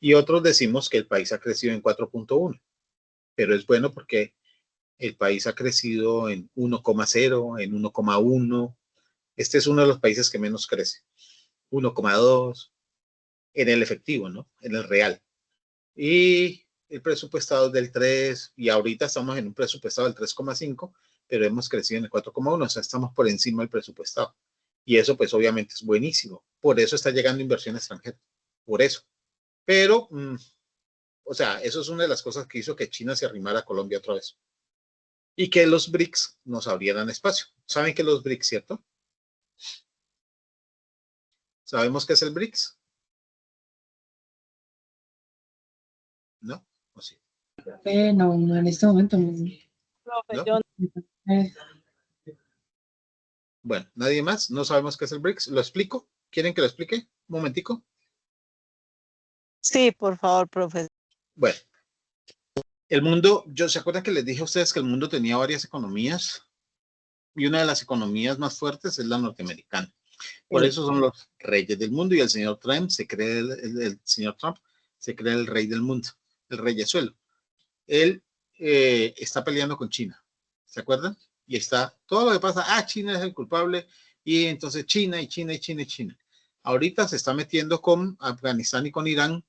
y otros decimos que el país ha crecido en 4.1. Pero es bueno porque el país ha crecido en 1,0, en 1,1. Este es uno de los países que menos crece. 1,2 en el efectivo, ¿no? En el real. Y el presupuestado es del 3, y ahorita estamos en un presupuestado del 3,5, pero hemos crecido en el 4,1, o sea, estamos por encima del presupuestado. Y eso pues obviamente es buenísimo. Por eso está llegando inversión extranjera. Por eso. Pero, o sea, eso es una de las cosas que hizo que China se arrimara a Colombia otra vez. Y que los BRICS nos abrieran espacio. ¿Saben qué es los BRICS, cierto? ¿Sabemos qué es el BRICS? ¿No? ¿O sí? No, en este momento no. Profe, ¿No? yo Eh, Bueno, ¿nadie más? ¿No sabemos qué es el BRICS? ¿Lo explico? ¿Quieren que lo explique? Un momentico. sí, por favor, profe. Bueno, el mundo, ¿se acuerdan que les dije a ustedes que el mundo tenía varias economías? Y una de las economías más fuertes es la norteamericana. Por eso son los reyes del mundo, y el señor Trump se cree el señor Trump se cree el rey del mundo, el reyesuelo. Él está peleando con China, ¿se acuerdan? Y está todo lo que pasa, China es el culpable, y entonces China y China y China y China. Ahorita se está metiendo con Afganistán y con Irán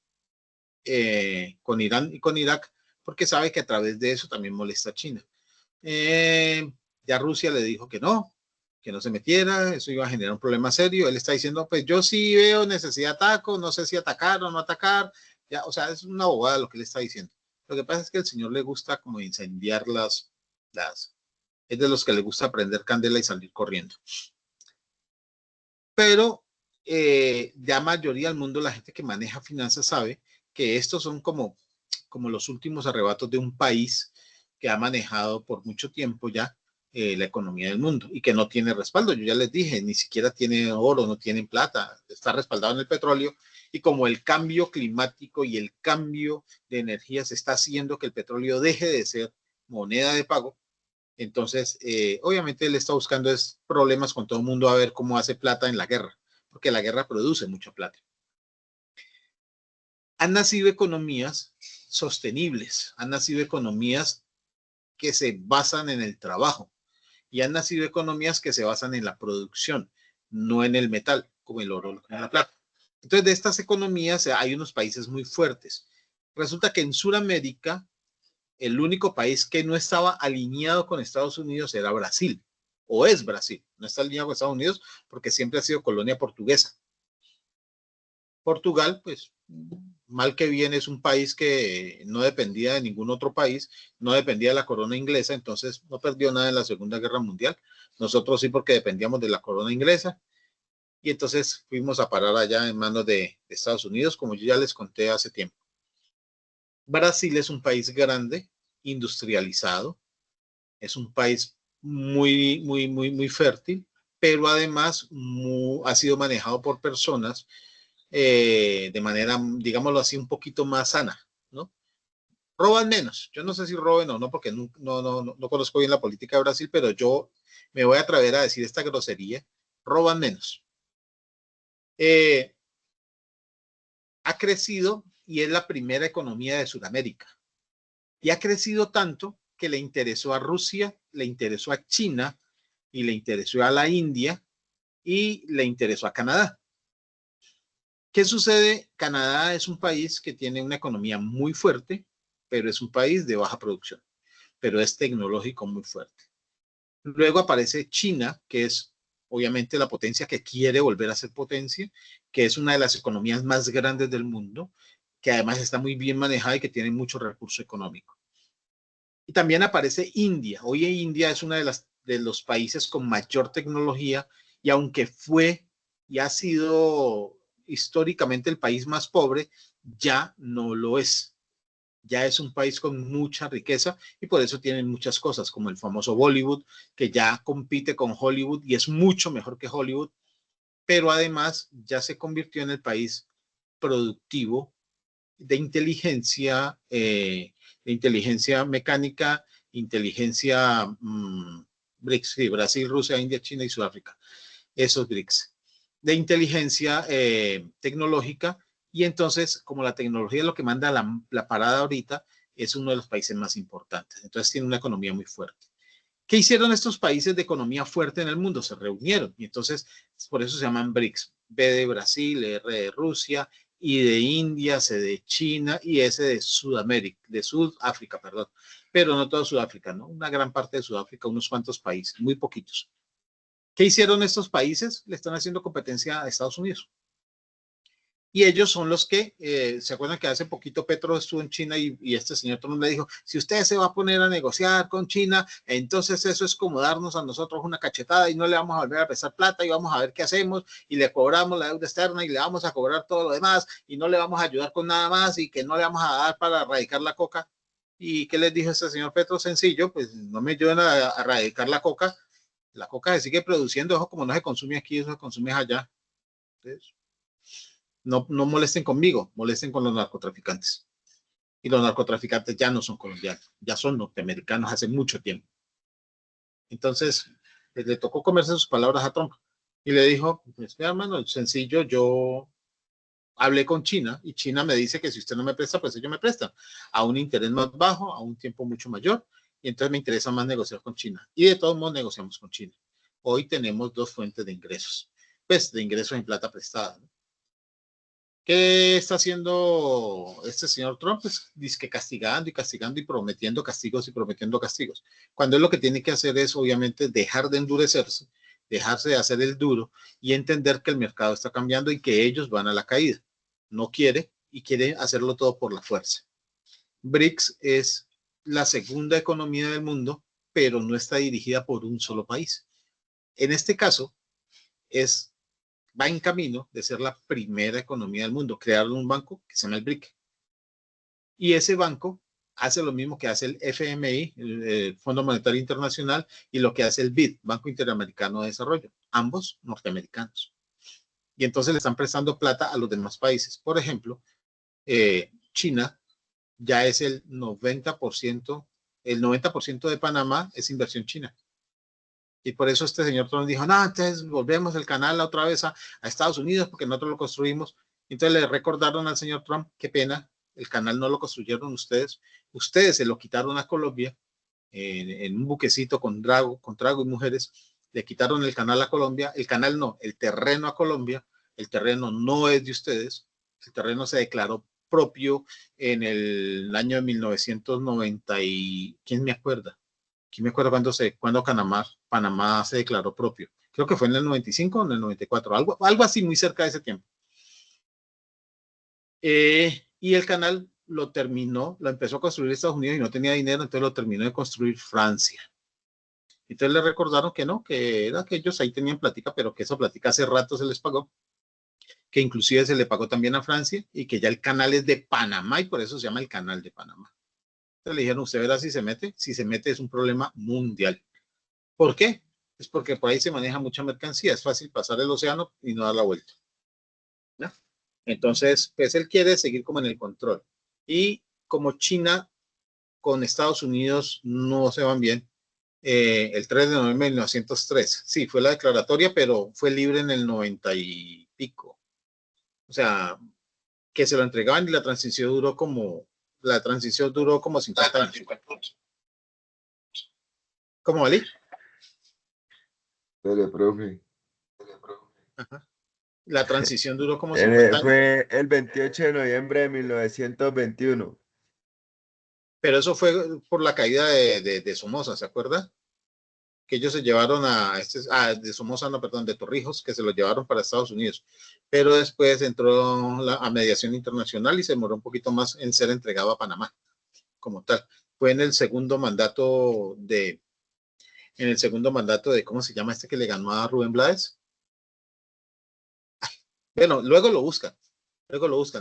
y con Irak, porque sabe que a través de eso también molesta a China. Ya Rusia le dijo que no se metiera, eso iba a generar un problema serio. Él está diciendo, pues yo sí veo necesidad de ataco, no sé si atacar o no atacar. Ya, o sea, es una bobada lo que él está diciendo. Lo que pasa es que al señor le gusta como incendiar es de los que le gusta prender candela y salir corriendo. Pero ya mayoría del mundo, la gente que maneja finanzas sabe que estos son como los últimos arrebatos de un país que ha manejado por mucho tiempo ya la economía del mundo y que no tiene respaldo. Yo ya les dije, ni siquiera tiene oro, no tiene plata, está respaldado en el petróleo, y como el cambio climático y el cambio de energías está haciendo que el petróleo deje de ser moneda de pago, entonces obviamente él está buscando problemas con todo el mundo a ver cómo hace plata en la guerra, porque la guerra produce mucha plata. Han nacido economías sostenibles, han nacido economías que se basan en el trabajo, y han nacido economías que se basan en la producción, no en el metal, como el oro o la plata. Entonces, de estas economías hay unos países muy fuertes. Resulta que en Sudamérica, el único país que no estaba alineado con Estados Unidos era Brasil, o es Brasil. No está alineado con Estados Unidos porque siempre ha sido colonia portuguesa. Portugal, pues, mal que bien es un país que no dependía de ningún otro país, no dependía de la corona inglesa, entonces no perdió nada en la Segunda Guerra Mundial. Nosotros sí, porque dependíamos de la corona inglesa, y entonces fuimos a parar allá en manos de Estados Unidos, como yo ya les conté hace tiempo. Brasil es un país grande, industrializado, es un país muy fértil, pero además ha sido manejado por personas de manera, digámoslo así, un poquito más sana, ¿no? Roban menos. Yo no sé si roben o no, porque no conozco bien la política de Brasil, pero yo me voy a atrever a decir esta grosería: roban menos. Ha crecido y es la primera economía de Sudamérica. Y ha crecido tanto que le interesó a Rusia, le interesó a China y le interesó a la India y le interesó a Canadá. ¿Qué sucede? Canadá es un país que tiene una economía muy fuerte, pero es un país de baja producción, pero es tecnológico muy fuerte. Luego aparece China, que es obviamente la potencia que quiere volver a ser potencia, que es una de las economías más grandes del mundo, que además está muy bien manejada y que tiene mucho recurso económico. Y también aparece India. Hoy India es uno de los países con mayor tecnología, y aunque fue y ha sido históricamente el país más pobre, ya no lo es. Ya es un país con mucha riqueza, y por eso tienen muchas cosas, como el famoso Bollywood, que ya compite con Hollywood y es mucho mejor que Hollywood, pero además ya se convirtió en el país productivo de inteligencia mecánica, inteligencia BRICS, sí, Brasil, Rusia, India, China y Sudáfrica, esos BRICS, de inteligencia tecnológica. Y entonces, como la tecnología es lo que manda la parada ahorita, es uno de los países más importantes. Entonces tiene una economía muy fuerte. ¿Qué hicieron estos países de economía fuerte en el mundo? Se reunieron, y entonces por eso se llaman BRICS. B de Brasil, R de Rusia, I de India, C de China y S de Sudamérica, de Sudáfrica, perdón. Pero no todo Sudáfrica, ¿no? Una gran parte de Sudáfrica, unos cuantos países, muy poquitos. ¿Qué hicieron estos países? Le están haciendo competencia a Estados Unidos. Y ellos son los que, ¿se acuerdan que hace poquito Petro estuvo en China y este señor Trump le dijo: si usted se va a poner a negociar con China, entonces eso es como darnos a nosotros una cachetada y no le vamos a volver a prestar plata y vamos a ver qué hacemos y le cobramos la deuda externa y le vamos a cobrar todo lo demás y no le vamos a ayudar con nada más y que no le vamos a dar para erradicar la coca? ¿Y qué les dijo este señor Petro? Sencillo: pues no me ayuden a erradicar la coca se sigue produciendo, eso como no se consume aquí, eso se consume allá. Entonces, no molesten conmigo, molesten con los narcotraficantes. Y los narcotraficantes ya no son colombianos, ya son norteamericanos hace mucho tiempo. Entonces, le tocó comerse sus palabras a Trump y le dijo: pues, hermano, sencillo, yo hablé con China y China me dice que si usted no me presta, pues ellos me prestan a un interés más bajo, a un tiempo mucho mayor, y entonces me interesa más negociar con China. Y de todos modos negociamos con China. Hoy tenemos dos fuentes de ingresos, pues de ingresos en plata prestada, ¿no? ¿Qué está haciendo este señor Trump? Pues dice que castigando y prometiendo castigos y prometiendo castigos. Cuando él lo que tiene que hacer es, obviamente, dejar de endurecerse, dejarse de hacer el duro y entender que el mercado está cambiando y que ellos van a la caída. No quiere, y quiere hacerlo todo por la fuerza. BRICS es la segunda economía del mundo, pero no está dirigida por un solo país. En este caso, va en camino de ser la primera economía del mundo. Crearon un banco que se llama el BRIC. Y ese banco hace lo mismo que hace el FMI, el Fondo Monetario Internacional, y lo que hace el BID, Banco Interamericano de Desarrollo, ambos norteamericanos. Y entonces le están prestando plata a los demás países. Por ejemplo, China ya es el 90% de Panamá es inversión china. Y por eso este señor Trump dijo: no, entonces volvemos el canal otra vez a Estados Unidos porque nosotros lo construimos. Entonces le recordaron al señor Trump: qué pena, el canal no lo construyeron ustedes se lo quitaron a Colombia en un buquecito con trago y mujeres, le quitaron el canal a Colombia, el canal no, el terreno a Colombia, el terreno no es de ustedes, el terreno se declaró propio en el año de 1990 y ¿quién me acuerda? ¿Quién me acuerda cuando Panamá se declaró propio? Creo que fue en el 95 o en el 94, algo así muy cerca de ese tiempo. y el canal lo empezó a construir Estados Unidos y no tenía dinero, entonces lo terminó de construir Francia. Entonces le recordaron que no, que era que ellos ahí tenían plática, pero que esa plática hace rato se les pagó, que inclusive se le pagó también a Francia y que ya el canal es de Panamá y por eso se llama el canal de Panamá. Entonces le dijeron, usted verá si se mete es un problema mundial. ¿Por qué? Es porque por ahí se maneja mucha mercancía, es fácil pasar el océano y no dar la vuelta, ¿no? Entonces, pues él quiere seguir como en el control. Y como China con Estados Unidos no se van bien, el 3 de noviembre de 1903, sí, fue la declaratoria, pero fue libre en el 90 y pico. O sea, que se lo entregaban y la transición duró como 50 años. ¿Cómo, Ali? Dale, profe. Ajá. La transición duró como 50 años. Fue el 28 de noviembre de 1921. Pero eso fue por la caída de Somoza, ¿se acuerda? Que ellos se llevaron de Somoza, no, perdón, de Torrijos, que se lo llevaron para Estados Unidos. Pero después entró a mediación internacional y se demoró un poquito más en ser entregado a Panamá, como tal. Fue en el segundo mandato ¿cómo se llama este que le ganó a Rubén Blades? Bueno, luego lo buscan.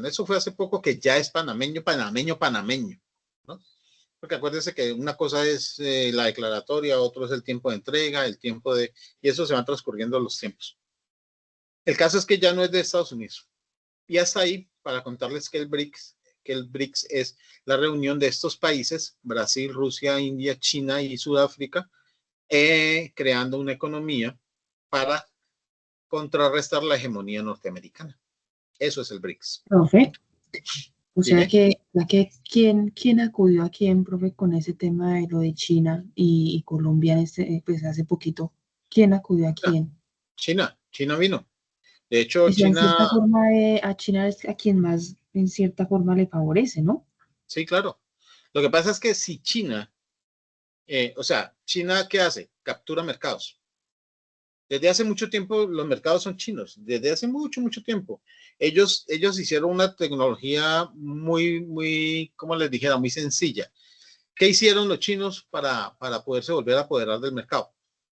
Eso fue hace poco que ya es panameño, ¿no? Porque acuérdense que una cosa es la declaratoria, otro es el tiempo de entrega, y eso se van transcurriendo los tiempos. El caso es que ya no es de Estados Unidos. Y hasta ahí, para contarles que el BRICS es la reunión de estos países, Brasil, Rusia, India, China y Sudáfrica, creando una economía para contrarrestar la hegemonía norteamericana. Eso es el BRICS. Profe, o sea Dime. ¿quién acudió a quién, profe, con ese tema de lo de China y Colombia pues hace poquito? ¿Quién acudió a quién? China vino. De hecho, Y en cierta China, forma a China es a quien más en cierta forma le favorece, ¿no? sí, claro. Lo que pasa es que si China, China, ¿qué hace? Captura mercados. Desde hace mucho tiempo los mercados son chinos, desde hace mucho, mucho tiempo. Ellos hicieron una tecnología muy, como les dijera, muy sencilla. ¿Qué hicieron los chinos para poderse volver a apoderar del mercado?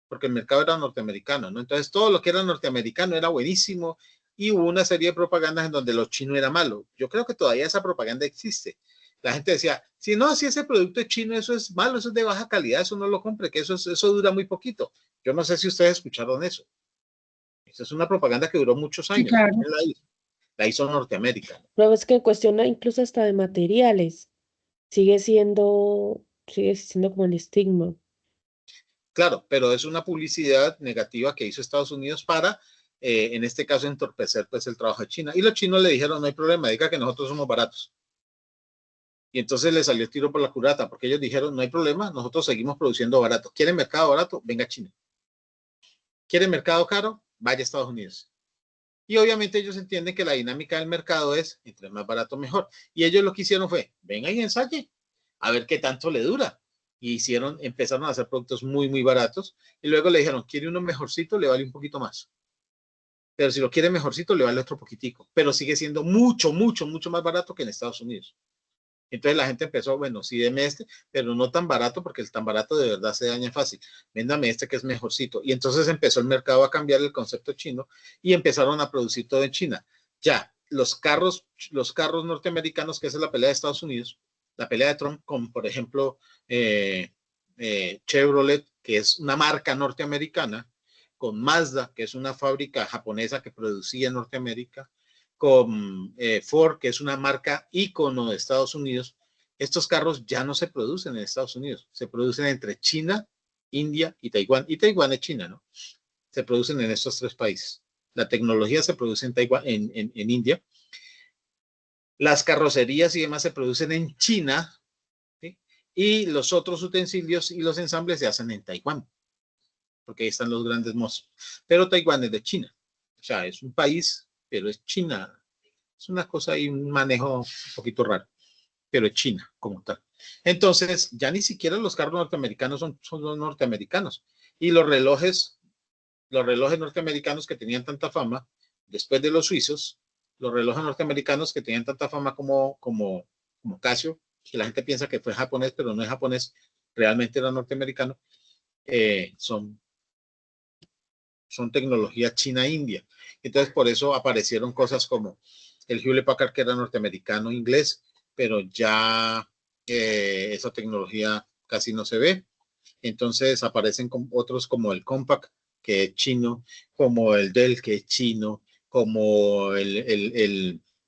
Porque el mercado era norteamericano, ¿no? Entonces todo lo que era norteamericano era buenísimo y hubo una serie de propagandas en donde lo chino era malo. Yo creo que todavía esa propaganda existe. La gente decía, si ese producto es chino, eso es malo, eso es de baja calidad, eso no lo compre, que eso dura muy poquito. Yo no sé si ustedes escucharon eso. Esa es una propaganda que duró muchos Sí, años. claro. La hizo Norteamérica. Pero es que en cuestión incluso hasta de materiales, sigue siendo como el estigma. Claro, pero es una publicidad negativa que hizo Estados Unidos para, en este caso, entorpecer pues el trabajo de China. Y los chinos le dijeron, no hay problema, diga que nosotros somos baratos. Y entonces le salió el tiro por la culata, porque ellos dijeron, no hay problema, nosotros seguimos produciendo barato. ¿Quieren mercado barato? Venga a China. ¿Quieren mercado caro? Vaya a Estados Unidos. Y obviamente ellos entienden que la dinámica del mercado es, entre más barato, mejor. Y ellos lo que hicieron fue, venga y ensaye, a ver qué tanto le dura. Y empezaron a hacer productos muy, muy baratos. Y luego le dijeron, ¿quiere uno mejorcito? Le vale un poquito más. Pero si lo quiere mejorcito, le vale otro poquitico. Pero sigue siendo mucho, mucho, mucho más barato que en Estados Unidos. Entonces la gente empezó, bueno, sí, deme este, pero no tan barato, porque el tan barato de verdad se daña fácil. Véndame este que es mejorcito. Y entonces empezó el mercado a cambiar el concepto chino y empezaron a producir todo en China. Ya, los carros norteamericanos, que esa es la pelea de Estados Unidos, la pelea de Trump con, por ejemplo, Chevrolet, que es una marca norteamericana, con Mazda, que es una fábrica japonesa que producía en Norteamérica, con Ford, que es una marca ícono de Estados Unidos. Estos carros ya no se producen en Estados Unidos, se producen entre China, India y Taiwán. Y Taiwán es China, ¿no? Se producen en estos tres países. La tecnología se produce en Taiwán, en India. Las carrocerías y demás se producen en China, ¿sí? Y los otros utensilios y los ensambles se hacen en Taiwán, porque ahí están los grandes monstruos. Pero Taiwán es de China. O sea, es un país, pero es China. Es una cosa y un manejo un poquito raro, pero es China como tal. Entonces, ya ni siquiera los carros norteamericanos son los norteamericanos. Y los relojes norteamericanos que tenían tanta fama, después de los suizos los relojes norteamericanos que tenían tanta fama como Casio, que la gente piensa que fue japonés, pero no es japonés, realmente era norteamericano, son tecnología China-India. Entonces, por eso aparecieron cosas como el Hewlett Packard, que era norteamericano inglés, pero ya esa tecnología casi no se ve. Entonces aparecen otros como el Compaq, que es chino, como el Dell, que es chino, como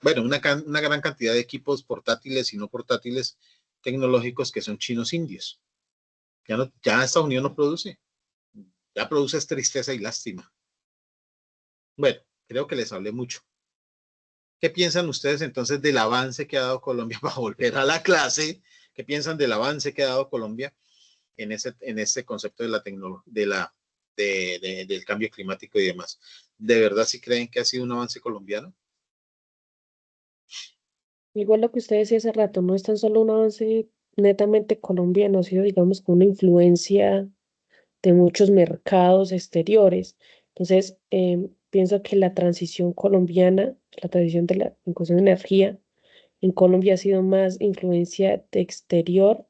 bueno, una gran cantidad de equipos portátiles y no portátiles tecnológicos que son chinos indios. Ya Estados Unidos no produce, ya produce tristeza y lástima. Bueno, creo que les hablé mucho. ¿Qué piensan ustedes entonces del avance que ha dado Colombia para volver a la clase? ¿Qué piensan del avance que ha dado Colombia en ese concepto de la tecnología, del cambio climático y demás? ¿De verdad sí creen que ha sido un avance colombiano? Igual lo que usted decía hace rato, no es tan solo un avance netamente colombiano, ha sido, digamos, con una influencia de muchos mercados exteriores. Entonces, pienso que la transición colombiana, la transición de la en cuestión de energía, en Colombia ha sido más influencia de exterior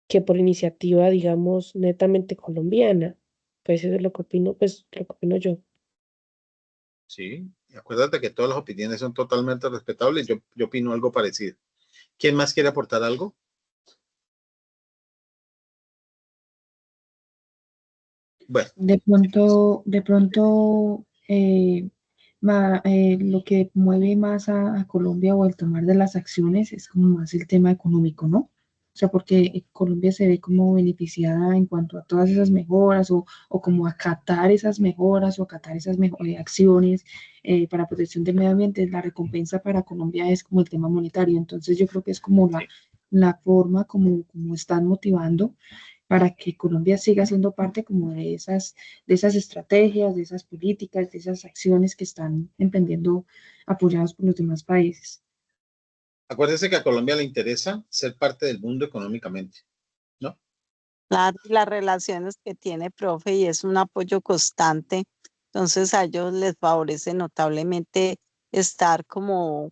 que por iniciativa, digamos, netamente colombiana. Pues eso es lo que opino, pues lo que opino yo. Sí, y acuérdate que todas las opiniones son totalmente respetables. Yo opino algo parecido. ¿Quién más quiere aportar algo? Bueno, De pronto lo que mueve más a Colombia o el tomar de las acciones es como más el tema económico, ¿no? O sea, porque Colombia se ve como beneficiada en cuanto a todas esas mejoras o como acatar esas mejoras o acatar esas acciones para protección del medio ambiente. La recompensa para Colombia es como el tema monetario. Entonces yo creo que es como sí. la forma como están motivando para que Colombia siga siendo parte como de esas estrategias, de esas políticas, de esas acciones que están emprendiendo apoyados por los demás países. Acuérdense que a Colombia le interesa ser parte del mundo económicamente, ¿no? Claro, y las relaciones que tiene, profe, y es un apoyo constante, entonces a ellos les favorece notablemente estar como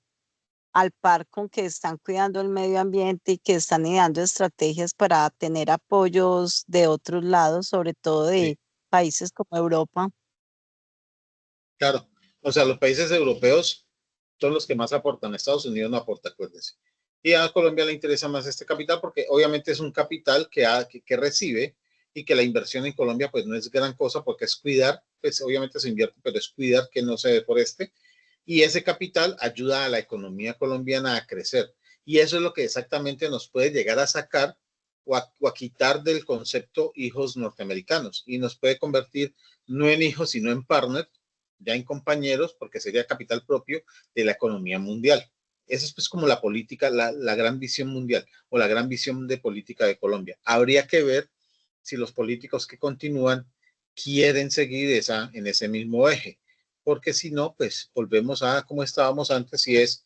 al par con que están cuidando el medio ambiente y que están ideando estrategias para tener apoyos de otros lados, sobre todo Sí, de países como Europa. claro. O sea, los países europeos son los que más aportan. Estados Unidos no aporta, acuérdense. Y a Colombia le interesa más este capital porque obviamente es un capital que recibe y que la inversión en Colombia pues no es gran cosa porque es cuidar, pues obviamente se invierte, pero es cuidar que no se deforeste. Y ese capital ayuda a la economía colombiana a crecer. Y eso es lo que exactamente nos puede llegar a sacar o a quitar del concepto hijos norteamericanos y nos puede convertir no en hijos, sino en partner, ya en compañeros, porque sería capital propio de la economía mundial. Esa es pues como la política, la gran visión mundial o la gran visión de política de Colombia. Habría que ver si los políticos que continúan quieren seguir en ese mismo eje, porque si no, pues volvemos a como estábamos antes y es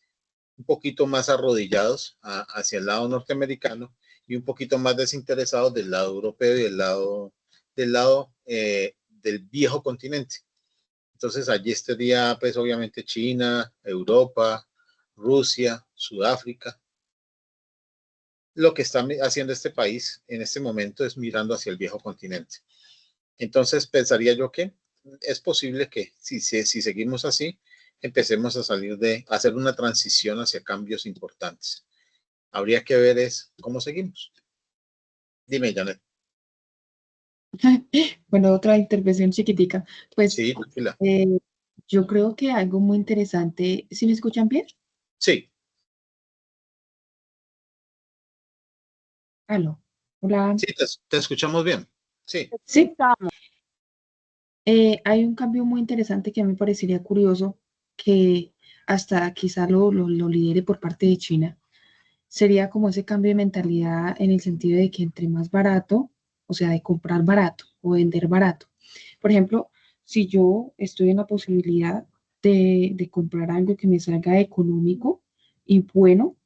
un poquito más arrodillados hacia el lado norteamericano y un poquito más desinteresados del lado europeo y del viejo continente. Entonces allí estaría pues obviamente China, Europa, Rusia, Sudáfrica. Lo que está haciendo este país en este momento es mirando hacia el viejo continente. Entonces pensaría yo que es posible que si seguimos así, empecemos a hacer una transición hacia cambios importantes. Habría que ver es cómo seguimos. Dime, Janet. Bueno, otra intervención chiquitica. Pues Sí, tranquila. eh, yo creo que algo muy interesante, ¿sí me escuchan bien? Sí, Aló, hola. sí, te escuchamos bien. Sí, Sí, hay un cambio muy interesante que a mí me parecería curioso que hasta quizá lo lidere por parte de China. Sería como ese cambio de mentalidad en el sentido de que entre más barato, o sea, de comprar barato o vender barato. Por ejemplo, si yo estoy en la posibilidad de comprar algo que me salga económico y bueno,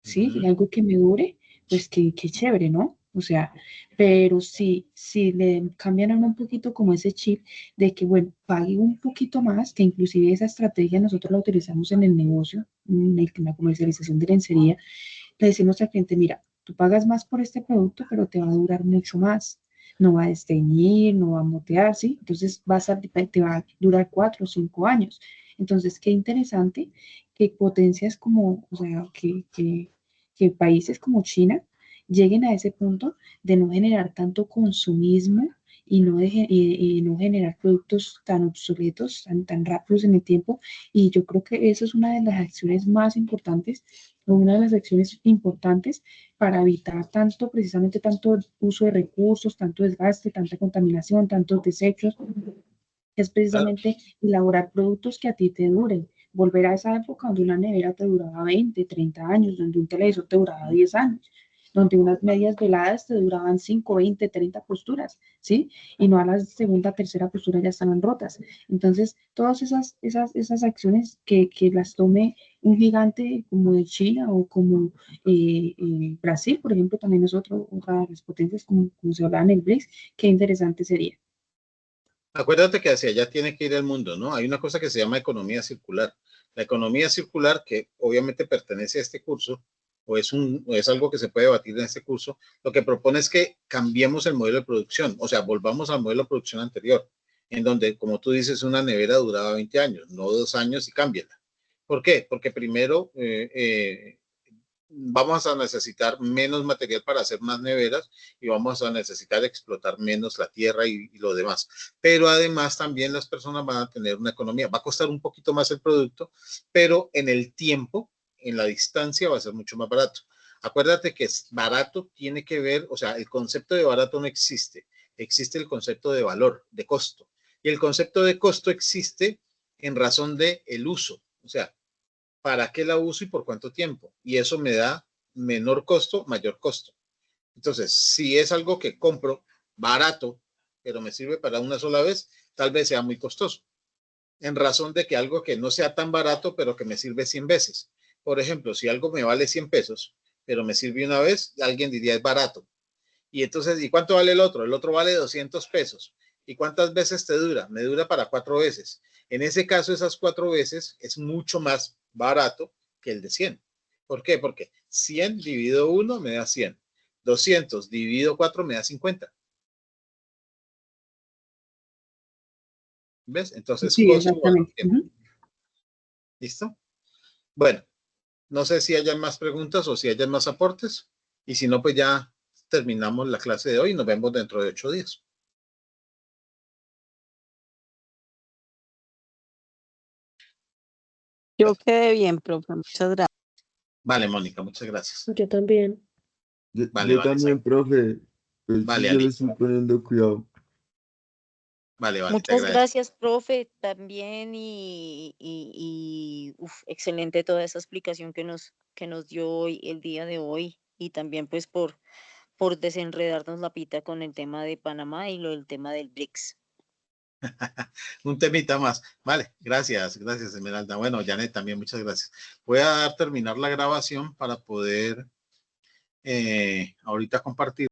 ¿sí? Y algo que me dure, pues qué chévere, ¿no? O sea, pero si le cambian a uno un poquito como ese chip de que, bueno, pague un poquito más, que inclusive esa estrategia nosotros la utilizamos en el negocio, en la comercialización de lencería, le decimos al cliente, mira, tú pagas más por este producto, pero te va a durar mucho más. No va a desteñir, no va a motear, ¿sí? Entonces te va a durar 4 o 5 años. Entonces, qué interesante que potencias como, o sea, que países como China lleguen a ese punto de no generar tanto consumismo y no generar productos tan obsoletos, tan rápidos en el tiempo. Y yo creo que eso es una de las acciones más importantes, o una de las acciones importantes para evitar tanto, precisamente tanto uso de recursos, tanto desgaste, tanta contaminación, tantos desechos, es Claro. precisamente elaborar productos que a ti te duren. Volver a esa época donde una nevera te duraba 20, 30 años, donde un televisor te duraba 10 años, donde unas medias veladas te duraban 5, 20, 30 posturas, ¿sí? Y no a la segunda, tercera postura ya estaban rotas. Entonces, todas esas acciones que las tome un gigante como de China o como Brasil, por ejemplo, también es otra de las potencias, como se hablaba en el BRICS, qué interesante sería. Acuérdate que hacia allá tiene que ir el mundo, ¿no? Hay una cosa que se llama economía circular. La economía circular, que obviamente pertenece a este curso, o es algo que se puede debatir en este curso, lo que propone es que cambiemos el modelo de producción, o sea, volvamos al modelo de producción anterior, en donde, como tú dices, una nevera duraba 20 años, no 2 años y cámbiala. ¿Por qué? Porque primero vamos a necesitar menos material para hacer más neveras y vamos a necesitar explotar menos la tierra y lo demás. Pero además también las personas van a tener una economía. Va a costar un poquito más el producto, pero en el tiempo, en la distancia, va a ser mucho más barato. Acuérdate que es barato tiene que ver, o sea, el concepto de barato no existe. Existe el concepto de valor, de costo. Y el concepto de costo existe en razón de el uso. O sea, para qué la uso y por cuánto tiempo. Y eso me da menor costo, mayor costo. Entonces, si es algo que compro barato, pero me sirve para una sola vez, tal vez sea muy costoso. En razón de que algo que no sea tan barato, pero que me sirve 100 veces. Por ejemplo, si algo me vale 100 pesos, pero me sirve una vez, alguien diría es barato. Y entonces, ¿y cuánto vale el otro? El otro vale 200 pesos. ¿Y cuántas veces te dura? Me dura para 4 veces. En ese caso, esas 4 veces es mucho más barato que el de 100. ¿Por qué? Porque 100 dividido 1 me da 100. 200 dividido 4 me da 50. ¿Ves? Entonces, Sí, costo, valor, exactamente. tiempo. ¿Listo? Bueno, no sé si hayan más preguntas o si hayan más aportes. Y si no, pues ya terminamos la clase de hoy y nos vemos dentro de 8 días. Yo quedé bien, profe. Muchas gracias. Vale, Mónica, muchas gracias. Yo también. Vale, Yo Vanessa. también, profe. Pues sí, Vale, yo le Ali. estoy poniendo cuidado. Vale, vale, te Muchas agradezco. gracias, profe, también excelente toda esa explicación que nos dio hoy, el día de hoy, y también pues por desenredarnos la pita con el tema de Panamá y lo del tema del BRICS. Un temita más. Vale, gracias, gracias, Esmeralda. Bueno, Janet, también muchas gracias. Voy a terminar la grabación para poder ahorita compartir.